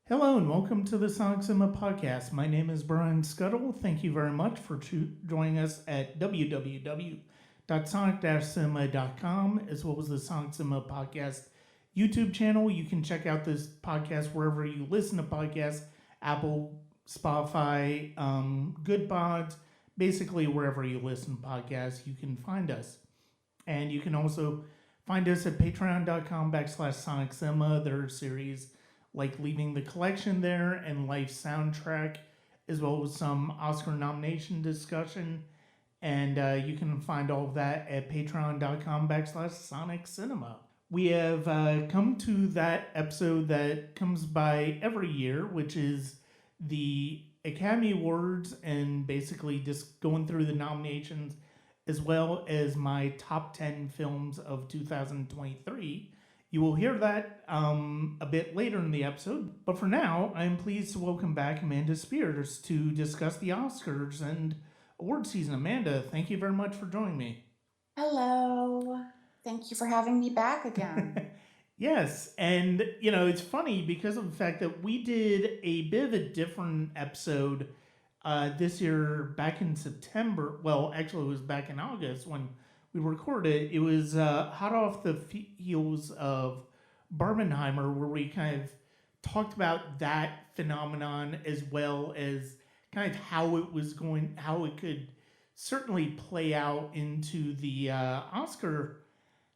Hello and welcome to the Sonic Cinema Podcast. My name is Brian Scuttle. Thank you very much for joining us at www.sonic-cinema.com as well as the Sonic Cinema Podcast YouTube channel. You can check out this podcast wherever you listen to podcasts, Apple, Spotify, Good Pods, basically wherever you listen to podcasts, you can find us. And you can also find us at patreon.com/Sonic Cinema. There are series like Leaving the Collection there and Life Soundtrack, as well as some Oscar nomination discussion. And you can find all of that at patreon.com/Sonic Cinema. We have come to that episode that comes by every year, which is the Academy Awards, and basically just going through the nominations as well as my top 10 films of 2023. You will hear that a bit later in the episode, but for now, I am pleased to welcome back Amanda Spears to discuss the Oscars and award season. Amanda, thank you very much for joining me. Hello. Thank you for having me back again. Yes, and it's funny because of the fact that we did a bit of a different episode this year back in September. Well, actually, it was back in August when we recorded. It was hot off the heels of Barbenheimer, where we kind of talked about that phenomenon as well as kind of how it was going, how it could certainly play out into the Oscar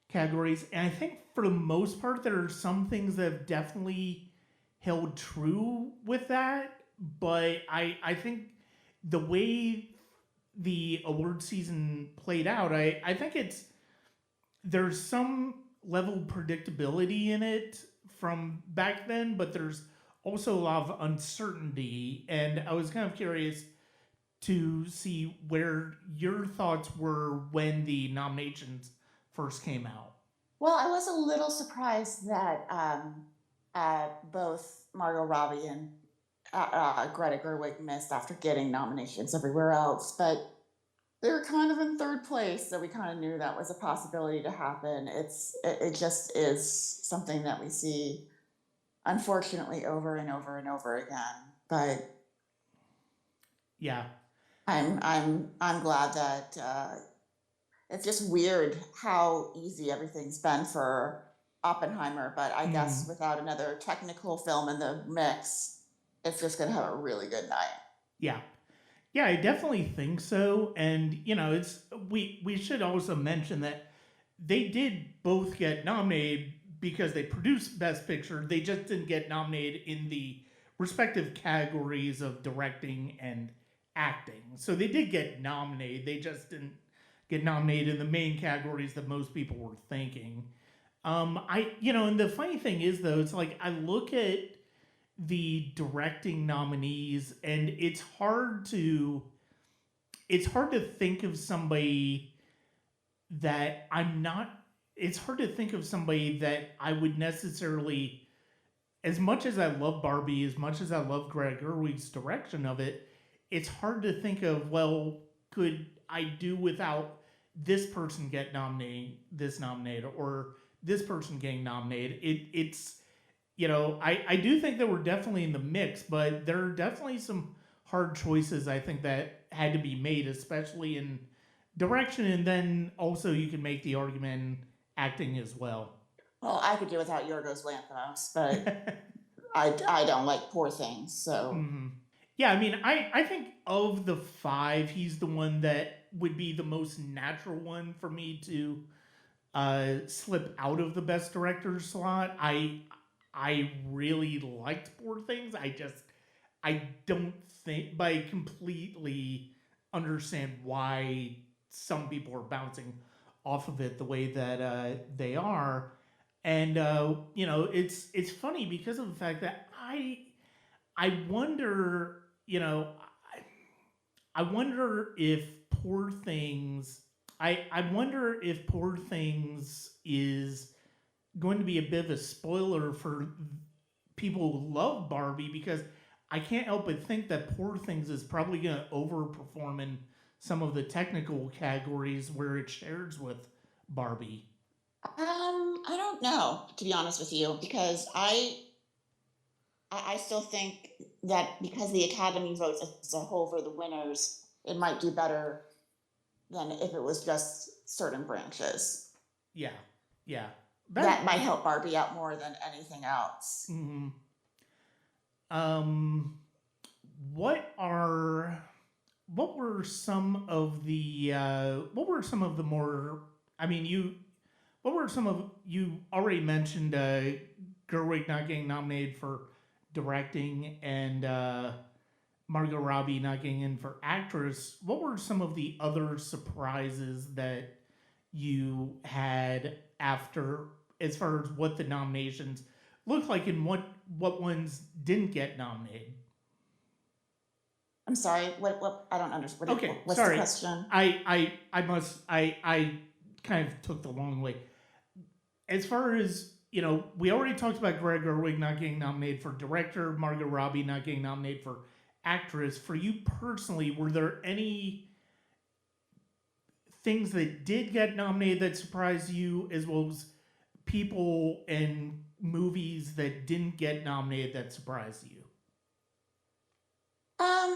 categories. And I think for the most part, there are some things that have definitely held true with that. But I think the way the award season played out, I think there's some level of predictability in it from back then, but there's also a lot of uncertainty. And I was kind of curious to see where your thoughts were when the nominations first came out. Well, I was a little surprised that both Margot Robbie and Greta Gerwig missed after getting nominations everywhere else, but they were kind of in third place, so we kind of knew that was a possibility to happen. It just is something that we see, unfortunately, over and over and over again. But Yeah. I'm glad that it's just weird how easy everything's been for Oppenheimer, but I guess without another technical film in the mix, it's just going to have a really good night. Yeah. Yeah, I definitely think so. And it's we should also mention that they did both get nominated because they produced Best Picture. They just didn't get nominated in the respective categories of directing and acting. So they did get nominated. They just didn't get nominated in the main categories that most people were thinking. And the funny thing is though, it's like I look at the directing nominees and it's hard to think of somebody that I'm not it's hard to think of somebody that I would necessarily, as much as I love Barbie, as much as I love Greta Gerwig's direction of it, it's hard to think of, well, could I do without this person get nominated, or this person getting nominated? I do think that we're definitely in the mix, but there are definitely some hard choices I think that had to be made, especially in direction, and then also you can make the argument in acting as well. Well, I could do without Yorgos Lanthimos, but I don't like Poor Things, so. Mm-hmm. Yeah, I mean, I think of the five, he's the one that would be the most natural one for me to slip out of the best director slot. I really liked Poor Things. I don't think, but I completely understand why some people are bouncing off of it the way that they are. And it's funny because of the fact that I wonder, I wonder if Poor Things I wonder if Poor Things is going to be a bit of a spoiler for people who love Barbie, because I can't help but think that Poor Things is probably going to overperform in some of the technical categories where it shares with Barbie. I don't know, to be honest with you, because I still think that because the Academy votes as a whole for the winners, it might do better than if it was just certain branches. Yeah, yeah. That That. might help Barbie out more than anything else. Mm, um, what are what were some of the more? I mean, you. What were some of you already mentioned? Gerwig not getting nominated for directing and Margot Robbie not getting in for actress. What were some of the other surprises that you had after, as far as what the nominations looked like and what ones didn't get nominated? I'm sorry, what, I don't understand. Okay, What's the sorry. question? I kind of took the long way. As far as, we already talked about Greg Gerwig not getting nominated for director, Margot Robbie not getting nominated for actress. For you personally, were there any things that did get nominated that surprised you, as well as people and movies that didn't get nominated that surprised you?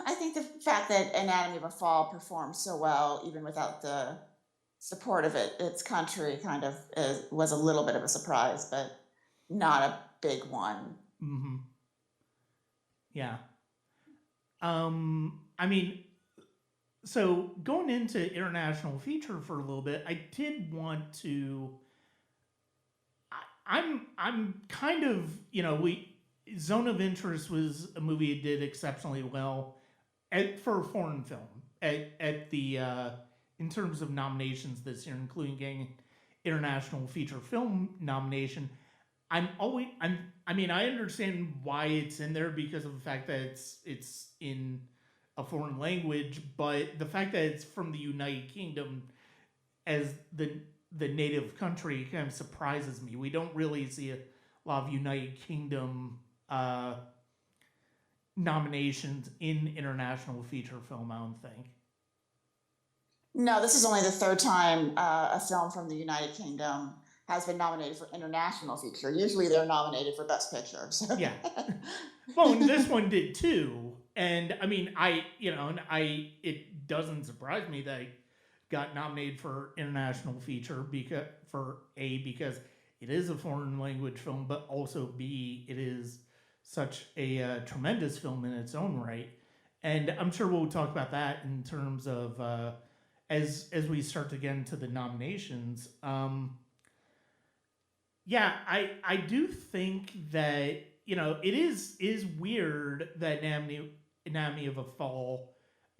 I think the fact that Anatomy of a Fall performed so well, even without the support of its country, kind of was a little bit of a surprise, but not a big one. Mm-hmm. Yeah. I mean, so going into international feature for a little bit, I did want to. I'm kind of, we Zone of Interest was a movie that did exceptionally well for a foreign film at the in terms of nominations this year, including getting international feature film nomination. I mean, I understand why it's in there because of the fact that it's in a foreign language, but the fact that it's from the United Kingdom as the native country kind of surprises me. We don't really see a lot of United Kingdom nominations in international feature film, I don't think. No, this is only the third time a film from the United Kingdom has been nominated for international feature. Usually they're nominated for Best Picture. So. Yeah. Well, and this one did too. And I mean, it doesn't surprise me that I got nominated for international feature because it is a foreign language film, but also B, it is such a tremendous film in its own right. And I'm sure we'll talk about that in terms of as we start to get into the nominations. Yeah, I do think that it is weird that Anatomy of a Fall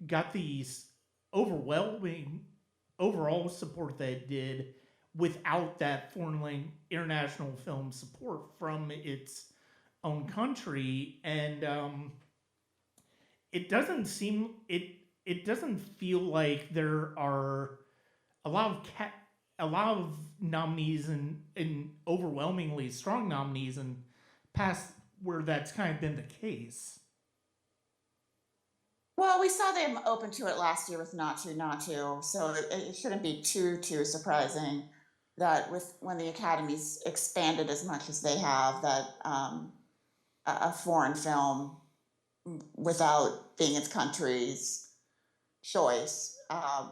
got the overwhelming overall support that it did without that foreign international film support from its own country, and it doesn't feel like there are a lot of nominees and overwhelmingly strong nominees in past where that's kind of been the case. Well, we saw them open to it last year with Naatu, so it shouldn't be too surprising that when the academies expanded as much as they have, that a foreign film without being its country's choice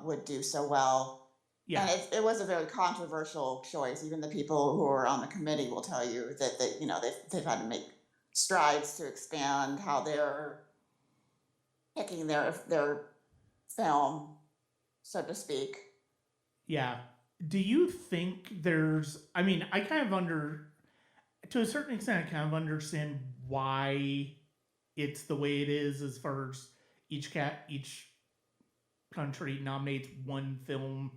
would do so well. Yeah. And it was a very controversial choice. Even the people who are on the committee will tell you that they've had to make strides to expand how they're picking their film, so to speak. Yeah. Do you think there's? I mean, I kind of to a certain extent, I kind of understand why it's the way it is, as far as each country nominates one film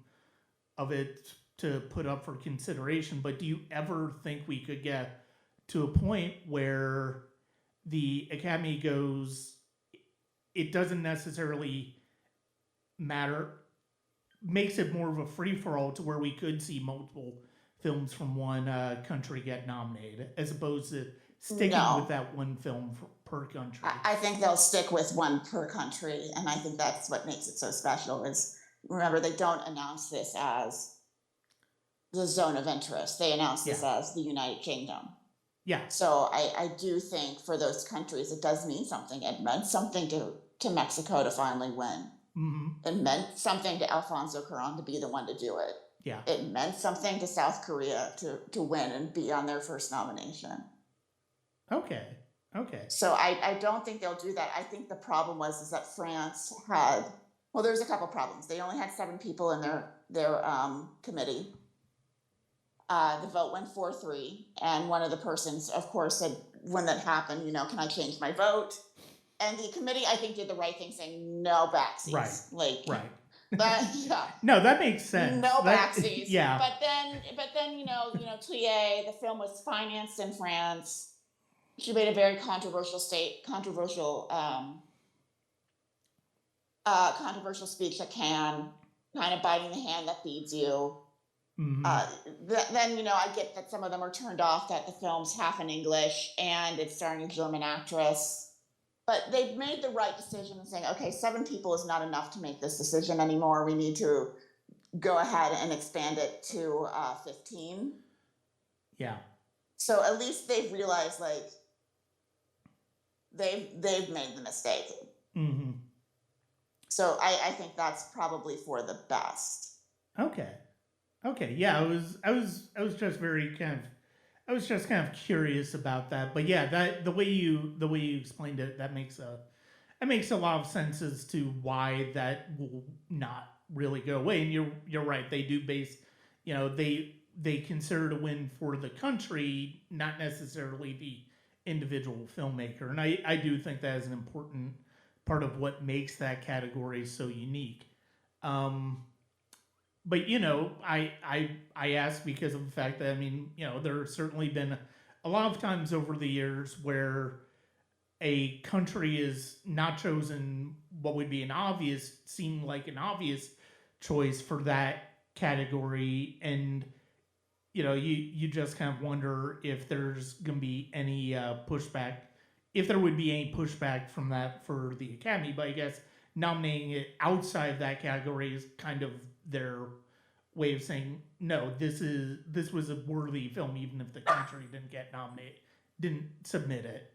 of it to put up for consideration. But do you ever think we could get to a point where the Academy goes, it doesn't necessarily matter, makes it more of a free-for-all to where we could see multiple films from one country get nominated, as opposed to sticking with that one film per country? I think they'll stick with one per country, and I think that's what makes it so special. Is, remember, they don't announce this as the Zone of Interest. They announce this as the United Kingdom. Yeah. So I do think for those countries, it does mean something. It meant something to Mexico to finally win. Hmm. It meant something to Alfonso Cuarón to be the one to do it. Yeah. It meant something to South Korea to win and be on their first nomination. Okay. Okay. So I don't think they'll do that. I think the problem is that France had, well, there's a couple problems. They only had 7 people in their committee. The vote went 4-3, and one of the persons, of course, said when that happened, can I change my vote? And the committee, I think, did the right thing, saying no Right. backseats. Like Right. that, yeah. No, that makes sense. No That, backseats. yeah. But then, Touye, the film was financed in France. She made a very controversial speech at Cannes, kind of biting the hand that feeds you. Hmm. Then I get that some of them are turned off that the film's half in English and it's starring a German actress. But they've made the right decision in saying, okay, 7 people is not enough to make this decision anymore. We need to go ahead and expand it to 15. Yeah. So at least they've realized, like, they've made the mistake. Hmm. So I think that's probably for the best. Okay. Okay. Yeah. I was just I was just kind of curious about that. But yeah, that the way you explained it, that makes a lot of sense as to why that will not really go away. And you're right. They do base, they consider to win for the country, not necessarily the individual filmmaker. And I do think that is an important part of what makes that category so unique. But I ask because of the fact that there's certainly been a lot of times over the years where a country is not chosen what would be seem like an obvious choice for that category, and you just kind of wonder if there's going to be any pushback, if there would be any pushback from that for the Academy. But I guess nominating it outside of that category is kind of their way of saying, no, this was a worthy film, even if the country didn't submit it.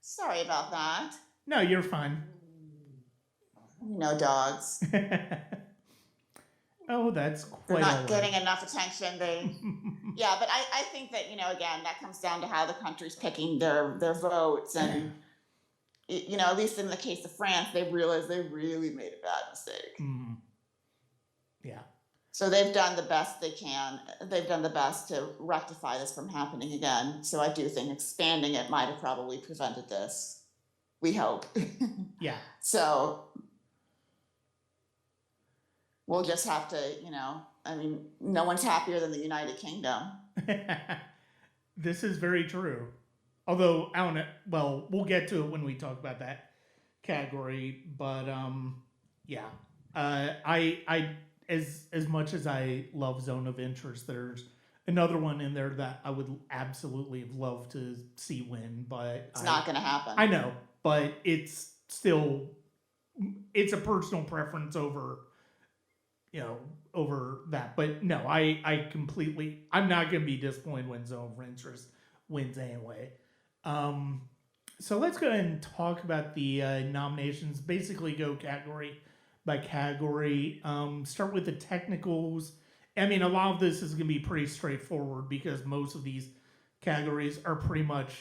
Sorry about that. No, you're fine. Dogs. Oh, that's They're quite not all getting right. enough attention. Yeah, but I think that, again, that comes down to how the country's picking their votes. And, at least in the case of France, they realized they really made a bad mistake. Mm. Yeah. So they've done the best they can. They've done the best to rectify this from happening again. So I do think expanding it might have probably prevented this. We hope. Yeah. So we'll just have to, no one's happier than the United Kingdom. This is very true. Although I don't know. Well, we'll get to it when we talk about that category. But yeah. I as much as I love Zone of Interest, there's another one in there that I would absolutely have loved to see win, but It's not going to happen. I know, but it's a personal preference over that. But no, I'm not going to be disappointed when Zone of Interest wins anyway. So let's go ahead and talk about the nominations. Basically, go category by category. Start with the technicals. I mean, a lot of this is going to be pretty straightforward because most of these categories are pretty much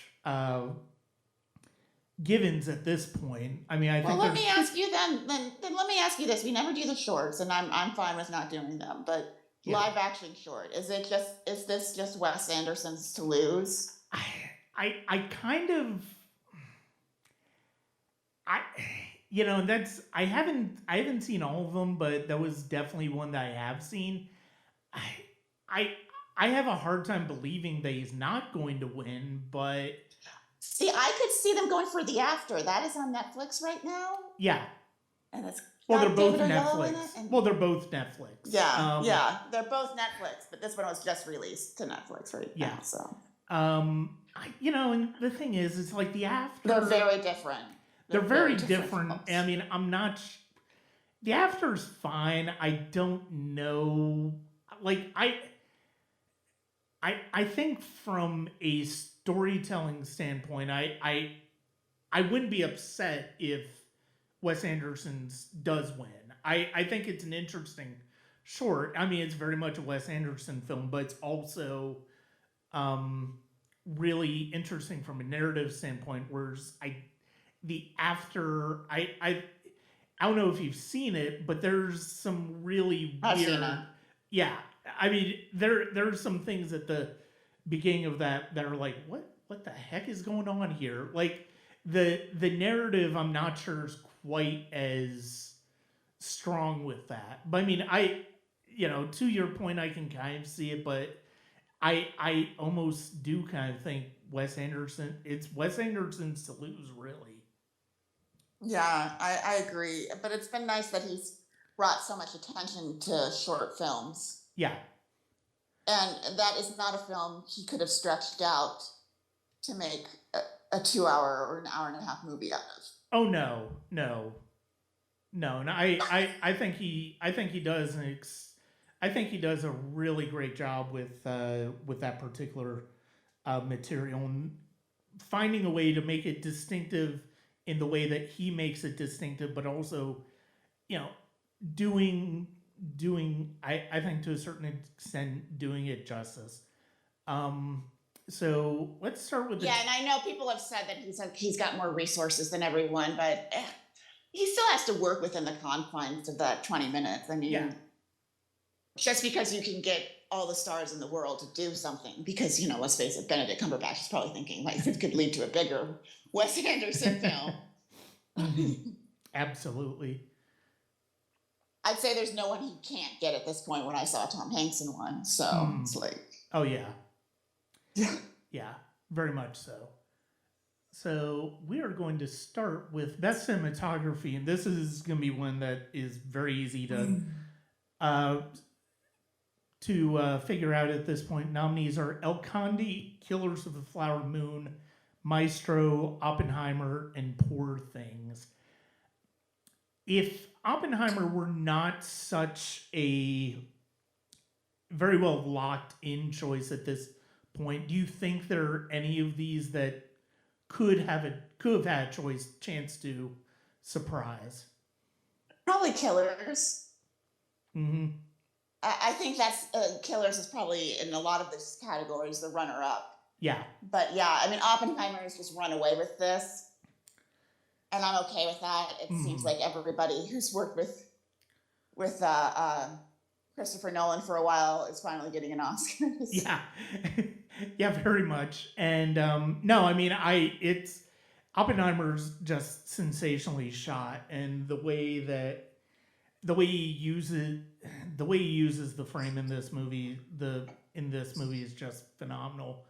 givens at this point. I mean, I think. Well, let me ask you then let me ask you this. We never do the shorts, and I'm fine with not doing them. But Yeah. live action short, is this just Wes Anderson's to lose? I kind of I haven't seen all of them, but that was definitely one that I have seen. I have a hard time believing that he's not going to win, but See, I could see them going for The After. That is on Netflix right now, yeah. and it's Well, they're got both David Oyelowo in Netflix. it. And Well, they're both Netflix. yeah, they're both Netflix, but this one was just released to Netflix right Yeah. now. So And the thing is, it's like The After. they're very different. They're very different different. films. I mean, I'm not. The After's fine. I don't know. Like I think from a storytelling standpoint, I wouldn't be upset if Wes Anderson's does win. I think it's an interesting short. I mean, it's very much a Wes Anderson film, but it's also really interesting from a narrative standpoint. Whereas I don't know if you've seen it, but there's some really I've weird. seen it. Yeah, I mean, there's some things at the beginning of that are like, what the heck is going on here? Like the narrative, I'm not sure is quite as strong with that. But I mean, to your point, I can kind of see it, but I almost do kind of think it's Wes Anderson's to lose, really. Yeah, I agree. But it's been nice that he's brought so much attention to short films. Yeah. And that is not a film he could have stretched out to make a 2 hour or an hour and a half movie out of. Oh no. And I think he does I think he does a really great job with that particular material, and finding a way to make it distinctive in the way that he makes it distinctive, but also, doing I think to a certain extent doing it justice. So let's start with Yeah, and I know people have said that he's got more resources than everyone, but he still has to work within the confines of that 20 minutes. I mean, Yeah. just because you can get all the stars in the world to do something, because, let's face it, Benedict Cumberbatch is probably thinking, like, it could lead to a bigger Wes Anderson film. Absolutely. I'd say there's no one he can't get at this point when I saw Tom Hanks in one. So it's like, Oh yeah. yeah. Yeah, very much so. So we are going to start with best cinematography, and this is going to be one that is very easy to figure out at this point. Nominees are El Conde, Killers of the Flower Moon, Maestro, Oppenheimer, and Poor Things. If Oppenheimer were not such a very well locked in choice at this point, do you think there are any of these that could have had a chance to surprise? Probably Killers. Mm-hmm. I think that's Killers is probably in a lot of these categories the runner up. Yeah. But yeah, I mean, Oppenheimer has just run away with this, and I'm okay with that. It seems like everybody who's worked with Christopher Nolan for a while is finally getting an Oscar. Yeah. Yeah, very much. And no, I mean, it's Oppenheimer's just sensationally shot, and the way he uses the frame in this movie is just phenomenal.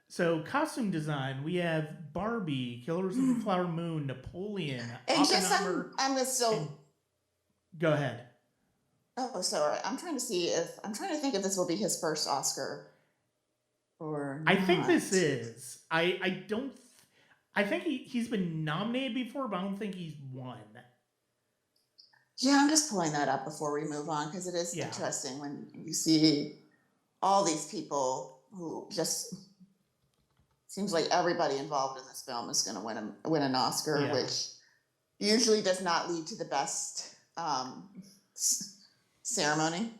So costume design, we have Barbie, Killers of the Flower Moon, Napoleon, And Oppenheimer. Go ahead. Oh, sorry. I'm trying to think if this will be his first Oscar or not. I think this is. I think he's been nominated before, but I don't think he's won. Yeah, I'm just pulling that up before we move on, because it is interesting when you see all these people who just seems like everybody involved in this film is going to win an Oscar, which usually does not lead to the best ceremony.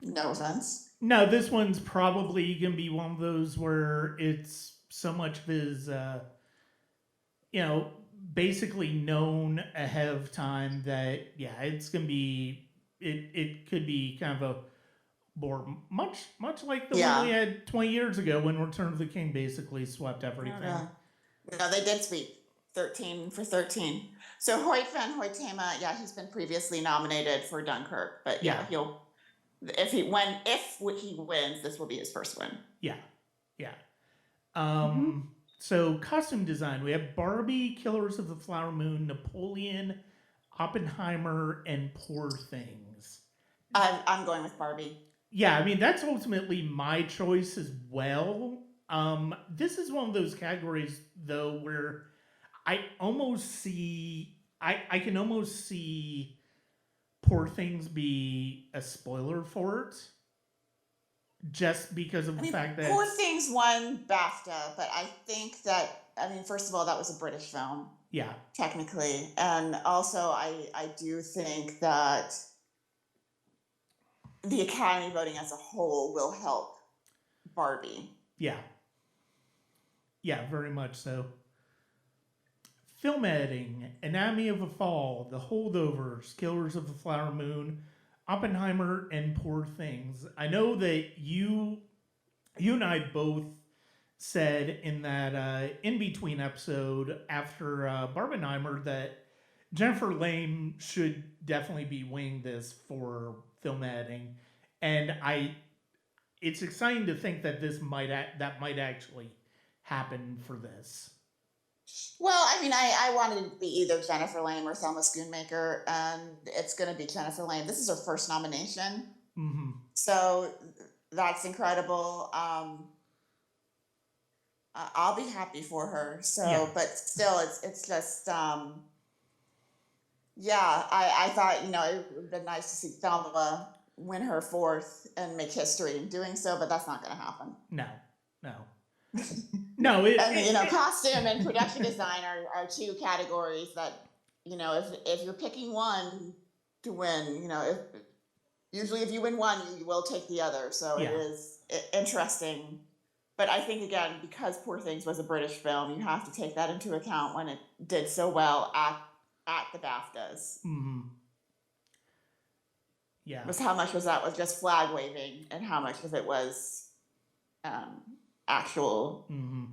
No offense. No, this one's probably going to be one of those where it's so much of his, basically known ahead of time that, it's going to be, it could be kind of a bore, much like the one we had 20 years ago when Return of the King basically swept everything. No, they did sweep 13 for 13. So Hoyt van Hoytema, he's been previously nominated for Dunkirk, but if he wins, this will be his first win. So costume design, we have Barbie, Killers of the Flower Moon, Napoleon, Oppenheimer, and Poor Things. I'm going with Barbie. Yeah, I mean, that's ultimately my choice as well. This is one of those categories, though, where I can almost see Poor Things be a spoiler for it. just because of I the mean, fact that Poor Things won BAFTA, but I think that, I mean, first of all, that was a British film, yeah, technically. And also, I do think that the Academy voting as a whole will help Barbie. yeah, yeah, very much so. Film editing, Anatomy of a Fall, The Holdovers, Killers of the Flower Moon, Oppenheimer, and Poor Things. I know that you and I both said in that in between episode after Barbenheimer that Jennifer Lame should definitely be winging this for film editing, and it's exciting to think that that might actually happen for this. Well, I mean, I wanted it to be either Jennifer Lame or Thelma Schoonmaker, and it's going to be Jennifer Lame. This is her first nomination, Mm-hmm. so that's incredible. I'll be happy for her. So, Yeah. but still, it's just, yeah. I thought, you know, it would have been nice to see Thelma win her fourth and make history in doing so, but that's not going to happen. No, no, no. It, And you know, it- costume and production design are two categories that, you know, if you're picking one to win, you know, if usually if you win one, you will take the other. So Yeah. it is interesting. But I think again, because Poor Things was a British film, you have to take that into account when it did so well at the BAFTAs. mhm. Yeah. Was how much was that was just flag waving, and how much of it was actual. Mm-hmm.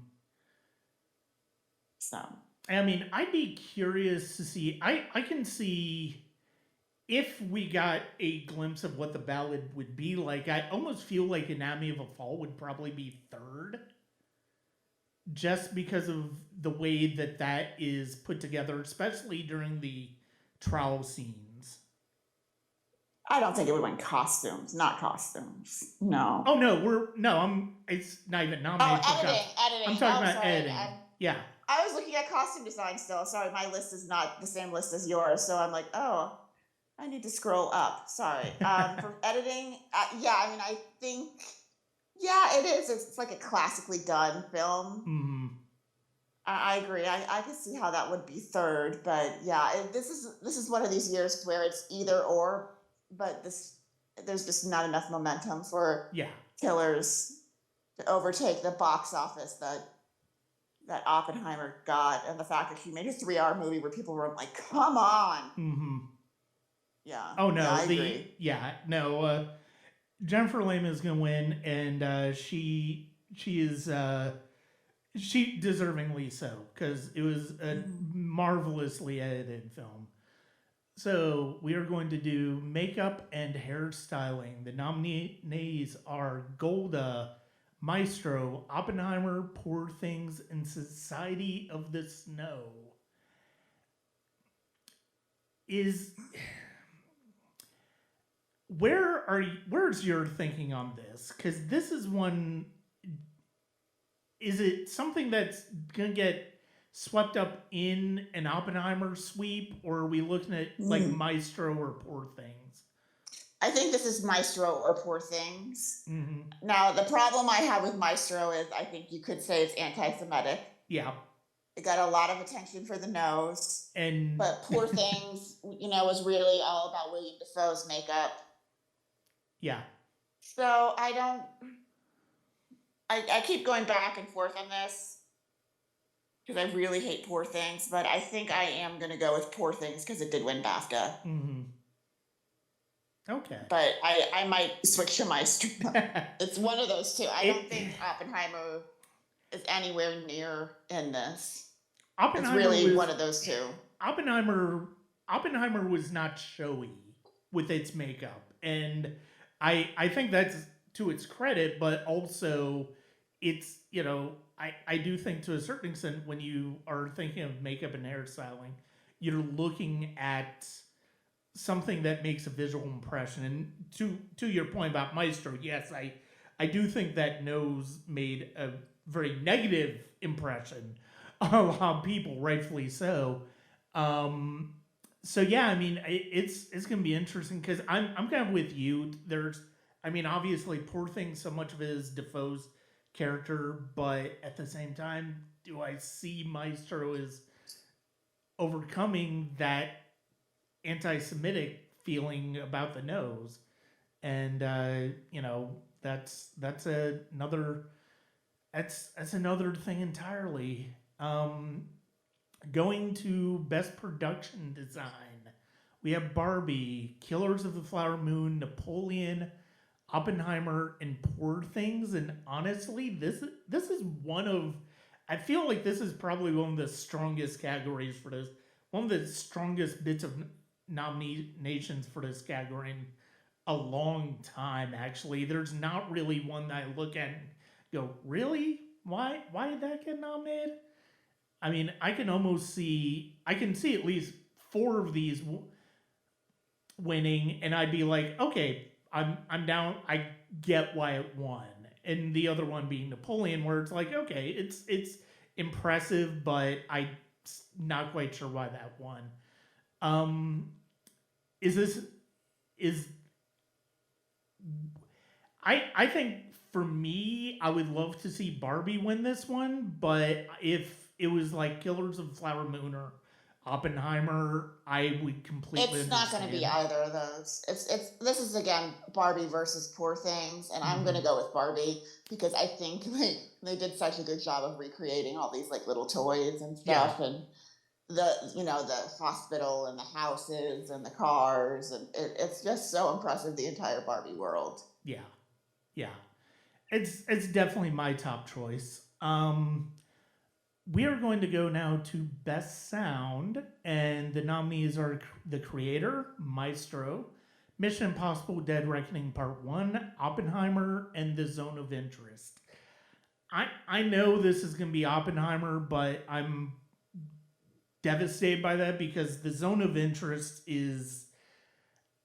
So I mean, I'd be curious to see. I can see if we got a glimpse of what the ballad would be like. I almost feel like Anatomy of a Fall would probably be third, just because of the way that is put together, especially during the trial scenes. I don't think it would win costumes, not costumes. No. Oh no, it's not even nominated for editing. I'm talking Oh, about sorry. editing. Yeah. I was looking at costume design still. Sorry, my list is not the same list as yours. So I'm like, oh, I need to scroll up. Sorry. For editing, yeah, I mean, I think, yeah, it is. It's like a classically done film. Mm-hmm. I agree. I can see how that would be third, but yeah, this is one of these years where it's either or, but there's just not enough momentum for Yeah. Killers to overtake the box office that Oppenheimer got, and the fact that he made a 3-hour movie where people were like, "Come on!" Mm-hmm. Yeah. Oh no, yeah, I agree. Jennifer Lame is gonna win, and she is she deservingly so, because it was a marvelously edited film. So we are going to do makeup and hairstyling. The nominees are Golda, Maestro, Oppenheimer, Poor Things, and Society of the Snow. Where's your thinking on this? Because this is one. Is it something that's gonna get swept up in an Oppenheimer sweep, or are we looking at like Maestro or Poor Things? I think this is Maestro or Poor Things. Mm-hmm. Now, the problem I have with Maestro is I think you could say it's anti-Semitic. Yeah, It got a lot of attention for the nose, and but Poor Things, you know, was really all about William Dafoe's makeup. yeah, So I keep going back and forth on this because I really hate Poor Things, but I think I am going to go with Poor Things because it did win BAFTA. mm-hmm. Okay. But I might switch to Maestro. It's one of those two. I don't think Oppenheimer is anywhere near in this. It's really one of those two. Oppenheimer was not showy with its makeup, and I think that's to its credit, but also it's, you know, I do think to a certain extent when you are thinking of makeup and hairstyling, you're looking at something that makes a visual impression. And to your point about Maestro, yes, I do think that nose made a very negative impression on a lot of people, rightfully so. So yeah, I mean, it's gonna be interesting because I'm kind of with you. There's I mean, obviously, Poor Thing, so much of it is Defoe's character, but at the same time, do I see Maestro as overcoming that anti-Semitic feeling about the nose? And that's another thing entirely. Going to best production design, we have Barbie, Killers of the Flower Moon, Napoleon, Oppenheimer, and Poor Things. And honestly, this is one of, I feel like this is probably one of the strongest categories for this. One of the strongest bits of nominations for this category in a long time. Actually, there's not really one that I look at and go, really? Why did that get nominated? I mean, I can see at least 4 of these winning, and I'd be like, okay, I'm down. I get why it won. And the other one being Napoleon, where it's like, okay, it's impressive, but I'm not quite sure why that won. I think for me, I would love to see Barbie win this one, but if it was like Killers of the Flower Moon or Oppenheimer, I would completely It's not going to be either of those. It's this is again Barbie versus Poor Things, and I'm going to go with Barbie because I think they did such a good job of recreating all these like little toys and stuff, and the hospital and the houses and the cars, and it's just so impressive, the entire Barbie world. Yeah. It's definitely my top choice. We are going to go now to Best Sound, and the nominees are The Creator, Maestro, Mission Impossible Dead Reckoning Part 1, Oppenheimer, and The Zone of Interest. I know this is going to be Oppenheimer, but I'm devastated by that because The Zone of Interest is,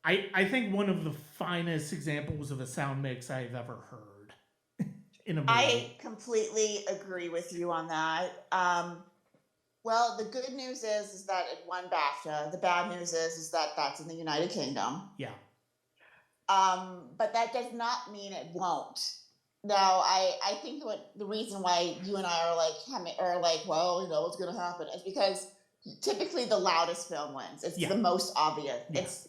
I think, one of the finest examples of a sound mix I've ever heard in a movie. I completely agree with you on that. Well, the good news is that it won BAFTA. The bad news is that that's in the United Kingdom. Yeah. But that does not mean it won't. Now, I think the reason why you and I are like, well, what's going to happen is because typically the loudest film wins. It's the most obvious. Yeah. It's,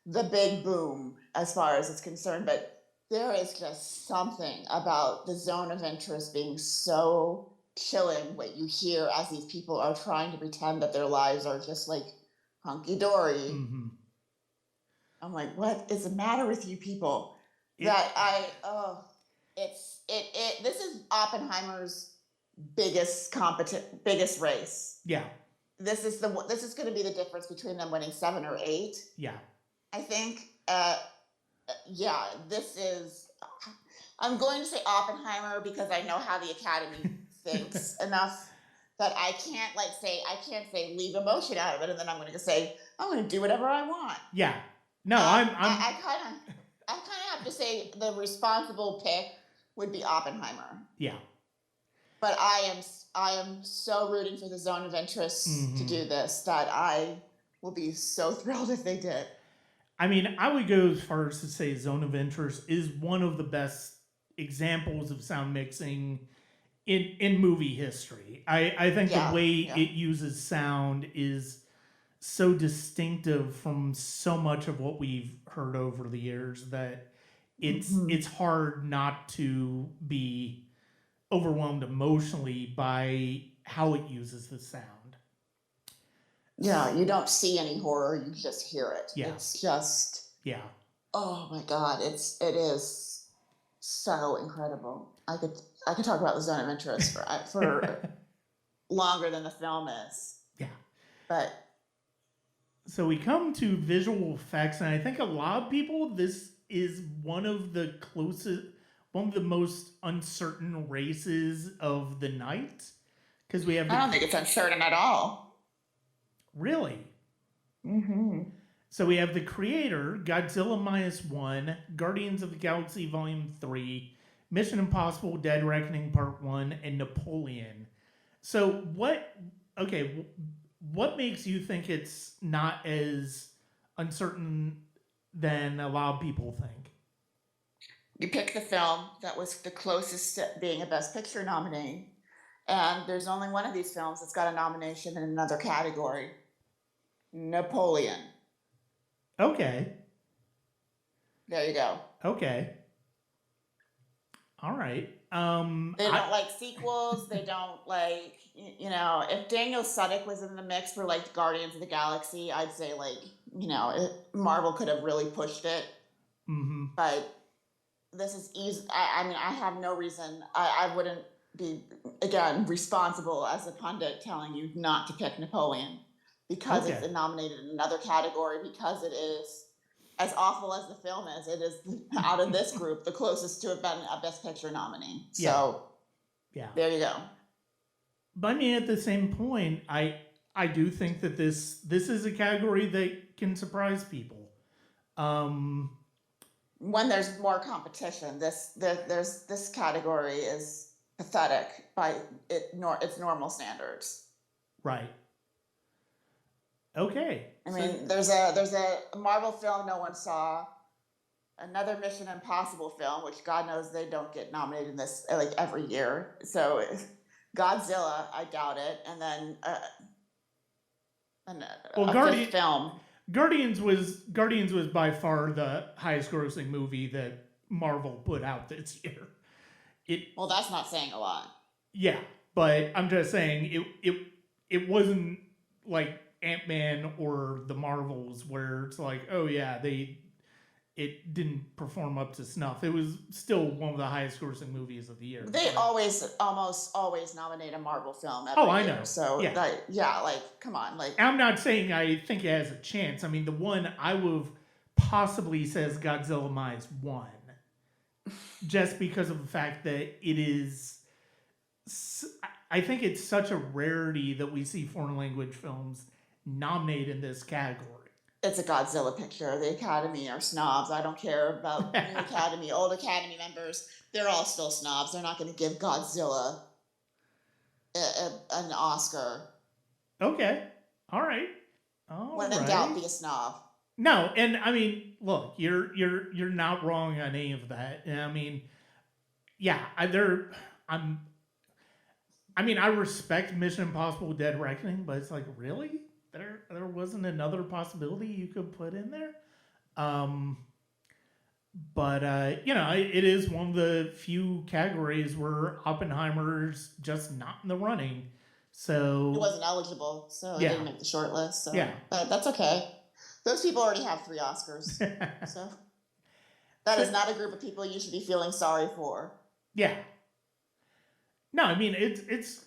the big boom as far as it's concerned. But there is just something about The Zone of Interest being so chilling, what you hear as these people are trying to pretend that their lives are just like hunky-dory. Mm-hmm. I'm like, what is the matter with you people? This is Oppenheimer's biggest race. Yeah. This is going to be the difference between them winning 7 or 8. Yeah. I think. I'm going to say Oppenheimer because I know how the Academy thinks enough that I can't say leave emotion out of it, and then I'm going to say I'm going to do whatever I want. Yeah. No, I kind of have to say the responsible pick would be Oppenheimer. Yeah. But I am so rooting for The Zone of Interest to do this that I will be so thrilled if they did. I mean, I would go as far as to say Zone of Interest is one of the best examples of sound mixing in movie history. I think the way it uses sound is so distinctive from so much of what we've heard over the years that it's hard not to be overwhelmed emotionally by how it uses the sound. Yeah, you don't see any horror, you just hear it. Yeah. It's just, oh my God, it is so incredible. I could talk about The Zone of Interest for longer than the film is. Yeah. But so we come to visual effects, and I think a lot of people, this is one of the most uncertain races of the night, because we have. I don't think it's uncertain at all. Really? Mm-hmm. So we have The Creator, Godzilla -1, Guardians of the Galaxy Volume 3, Mission Impossible Dead Reckoning Part 1, and Napoleon. So what makes you think it's not as uncertain than a lot of people think? You pick the film that was the closest to being a Best Picture nominee, and there's only one of these films that's got a nomination in another category. Napoleon. Okay. There you go. Okay. All right. They don't like sequels. They don't like, if Daniel Sudick was in the mix for like Guardians of the Galaxy, I'd say like, Marvel could have really pushed it. mhm. But this is easy. I mean, I have no reason. I wouldn't be, again, responsible as a pundit telling you not to pick Napoleon because it's Okay. nominated in another category, because it is, as awful as the film is, it is out of this group the closest to have been a Best Picture nominee. Yeah. So Yeah. there you go. But I mean, at the same point, I do think that this is a category that can surprise people. When there's more competition, this category is pathetic by its normal standards. Right. Okay. I mean, there's a Marvel film no one saw, another Mission Impossible film, which God knows they don't get nominated in this like every year. So Godzilla, I doubt it, and then a fifth film. Guardians was by far the highest grossing movie that Marvel put out this year. Well, that's not saying a lot. Yeah, but I'm just saying it wasn't like Ant-Man or the Marvels where it's like, oh yeah, it didn't perform up to snuff. It was still one of the highest grossing movies of the year. They almost always nominate a Marvel film every Oh, I year. know. So Yeah. like come on, like I'm not saying I think it has a chance. I mean, the one I would have possibly says Godzilla minus one, just because of the fact that it is. I think it's such a rarity that we see foreign language films nominated in this category. it's a Godzilla picture. The Academy are snobs. I don't care about new Academy, old Academy members. They're all still snobs. They're not going to give Godzilla an Oscar. Okay. All right. When in doubt, be a snob. No, and I mean, look, you're not wrong on any of that. And I mean, yeah, I respect Mission Impossible: Dead Reckoning, but it's like, really, there wasn't another possibility you could put in there. But it is one of the few categories where Oppenheimer's just not in the running. So It wasn't eligible, so it didn't make the short list. So. Yeah. But that's okay. Those people already have 3 Oscars. So that is not a group of people you should be feeling sorry for. Yeah. No, I mean it's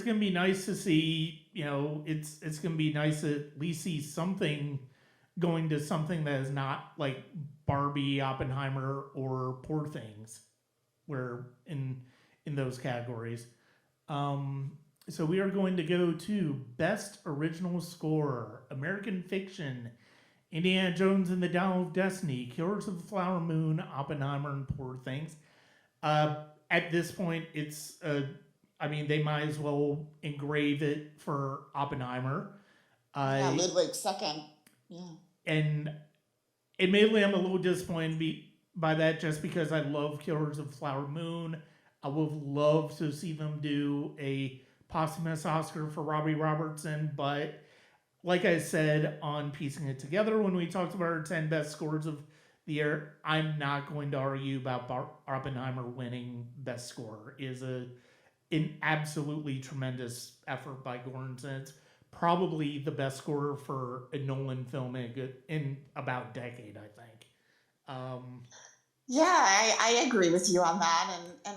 gonna be nice to see. It's gonna be nice to at least see something going to something that is not like Barbie, Oppenheimer, or Poor Things, where in those categories. So we are going to go to Best Original Score: American Fiction, Indiana Jones and the Dial of Destiny, Killers of the Flower Moon, Oppenheimer, and Poor Things. At this point, it's they might as well engrave it for Oppenheimer. Ludwig second. Yeah. And admittedly, I'm a little disappointed by that, just because I love Killers of the Flower Moon. I would love to see them do a posthumous Oscar for Robbie Robertson, but like I said on Piecing It Together when we talked about our 10 best scores of the year, I'm not going to argue about Oppenheimer winning best score. It is an absolutely tremendous effort by Göransson. It's probably the best score for a Nolan film in about a decade, I think. Yeah, I agree with you on that, and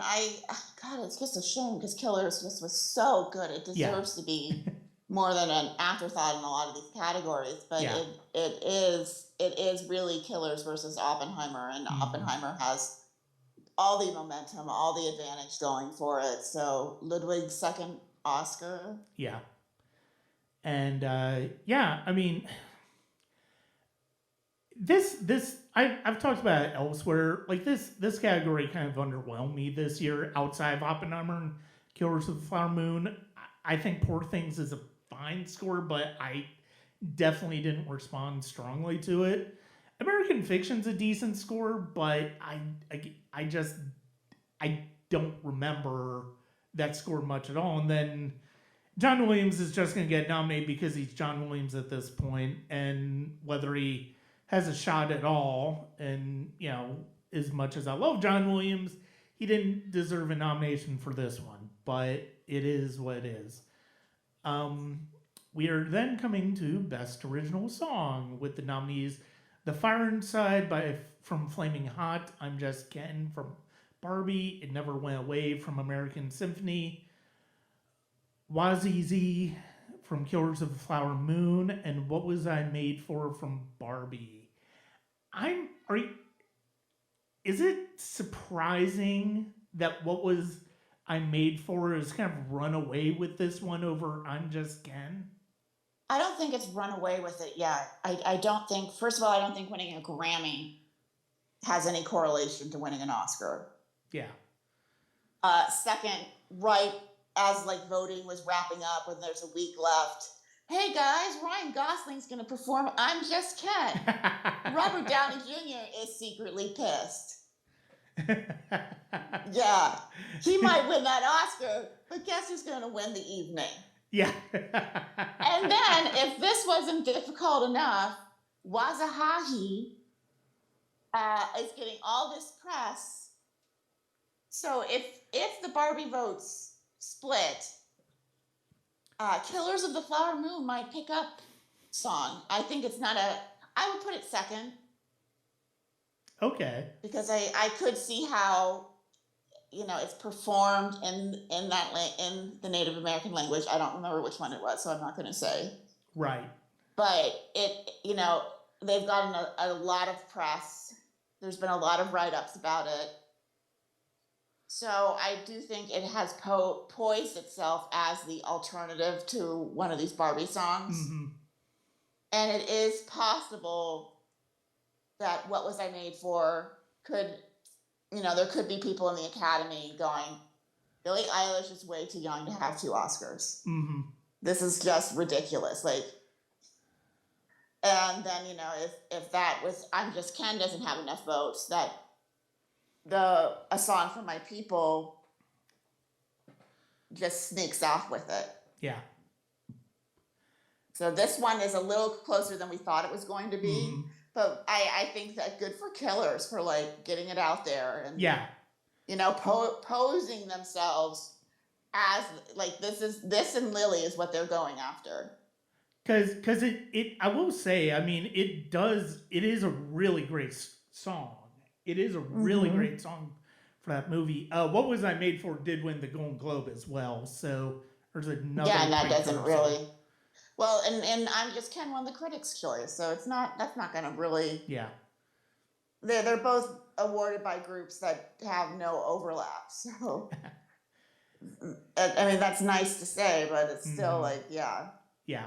God, it's just a shame because Killers just was so good. It deserves to be more than an afterthought in a lot of these categories, but it is really Killers versus Oppenheimer, and Oppenheimer has all the momentum, all the advantage going for it. So Ludwig's second Oscar. Yeah, and I mean, this I've talked about it elsewhere. Like this category kind of underwhelmed me this year. Outside of Oppenheimer and Killers of the Flower Moon, I think Poor Things is a fine score, but I definitely didn't respond strongly to it. American Fiction's a decent score, but I just I don't remember that score much at all. And then John Williams is just going to get nominated because he's John Williams at this point, and whether he has a shot at all. And as much as I love John Williams, he didn't deserve a nomination for this one, but it is what it is. We are then coming to Best Original Song with the nominees: "The Fire Inside" from Flaming Hot, "I'm Just Ken" from Barbie, "It Never Went Away" from American Symphony, Wazizi from Killers of the Flower Moon, and "What Was I Made For" from Barbie. Is it surprising that "What Was I Made For" is kind of run away with this one over "I'm Just Ken"? I don't think it's run away with it yet. I don't think, first of all, I don't think winning a Grammy has any correlation to winning an Oscar. Yeah. Second, right as like voting was wrapping up when there's a week left, hey guys, Ryan Gosling's going to perform "I'm Just Ken." Robert Downey Jr. is secretly pissed. Yeah, he might win that Oscar, but guess who's going to win the evening? Yeah. And then, if this wasn't difficult enough, Wazahahi is getting all this press. So if the Barbie votes split, Killers of the Flower Moon might pick up song. I think it's not I would put it second. Okay. Because I could see how, it's performed in the Native American language. I don't remember which one it was, so I'm not going to say. Right. But they've gotten a lot of press. There's been a lot of write-ups about it. So I do think it has poised itself as the alternative to one of these Barbie songs. Mm-hmm. And it is possible that "What Was I Made For" could, there could be people in the Academy going, Billie Eilish is way too young to have 2 Oscars. Mm-hmm. This is just ridiculous. And then, if that was "I'm Just Ken" doesn't have enough votes, that A Song for My People just sneaks off with it. Yeah. So this one is a little closer than we thought it was going to be. Mm-hmm. But I think that good for Killers for getting it out there and Yeah. Posing themselves as this and Lily is what they're going after. Because it I will say, I mean, it is a really great song. It is a really great song for that movie. What Was I Made For did win the Golden Globe as well. So there's another. Yeah, and that doesn't really. Well, and "I'm Just Ken" won the Critics' Choice, so that's not going to really. Yeah. They're both awarded by groups that have no overlap. So, I mean, that's nice to say, but it's still yeah. Yeah.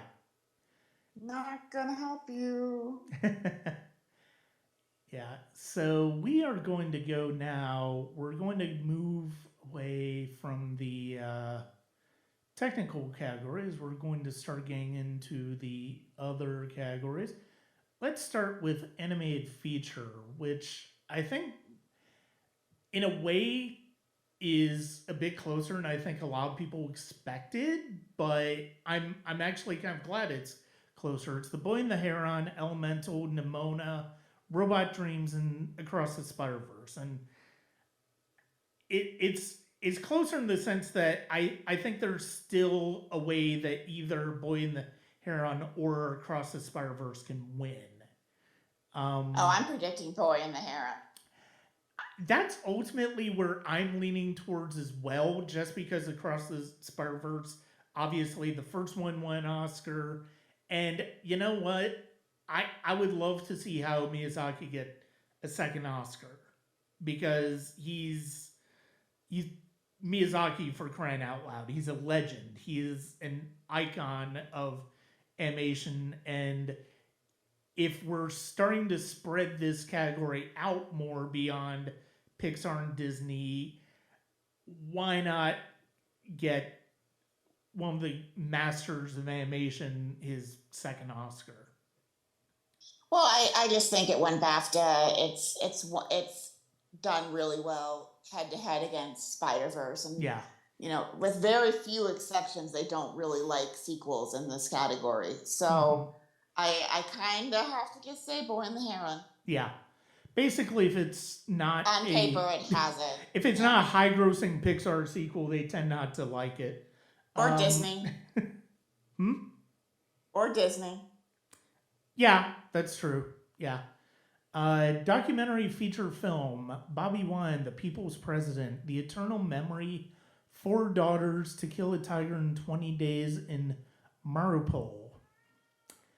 Not gonna help you. Yeah. So we are going to go now. We're going to move away from the technical categories. We're going to start getting into the other categories. Let's start with animated feature, which I think in a way is a bit closer than I think a lot of people expected, but I'm actually kind of glad it's closer. It's The Boy and the Heron, Elemental, Nimona, Robot Dreams, and Across the Spider-Verse. And it's closer in the sense that I think there's still a way that either Boy and the Heron or Across the Spider-Verse can win. I'm predicting Boy and the Heron. That's ultimately where I'm leaning towards as well, just because Across the Spider-Verse, obviously the first one won an Oscar. And you know what? I would love to see how Miyazaki get a second Oscar, because he's Miyazaki, for crying out loud. He's a legend. He is an icon of animation, and if we're starting to spread this category out more beyond Pixar and Disney, why not get one of the masters of animation his second Oscar? Well, I just think it won BAFTA. It's done really well head to head against Spider Verse, and Yeah. with very few exceptions, they don't really like sequels in this category. Hmm. So I kind of have to just say Boy and the Heron. Yeah. Basically, if it's not On paper, a it has it. if it's Yeah. not a high grossing Pixar sequel, they tend not to like it. Or Um, Disney. hmm? Or Disney. Yeah, that's true. Yeah. Documentary feature film Bobby Wine, The People's President, The Eternal Memory, Four Daughters, To Kill a Tiger in 20 Days in Mariupol.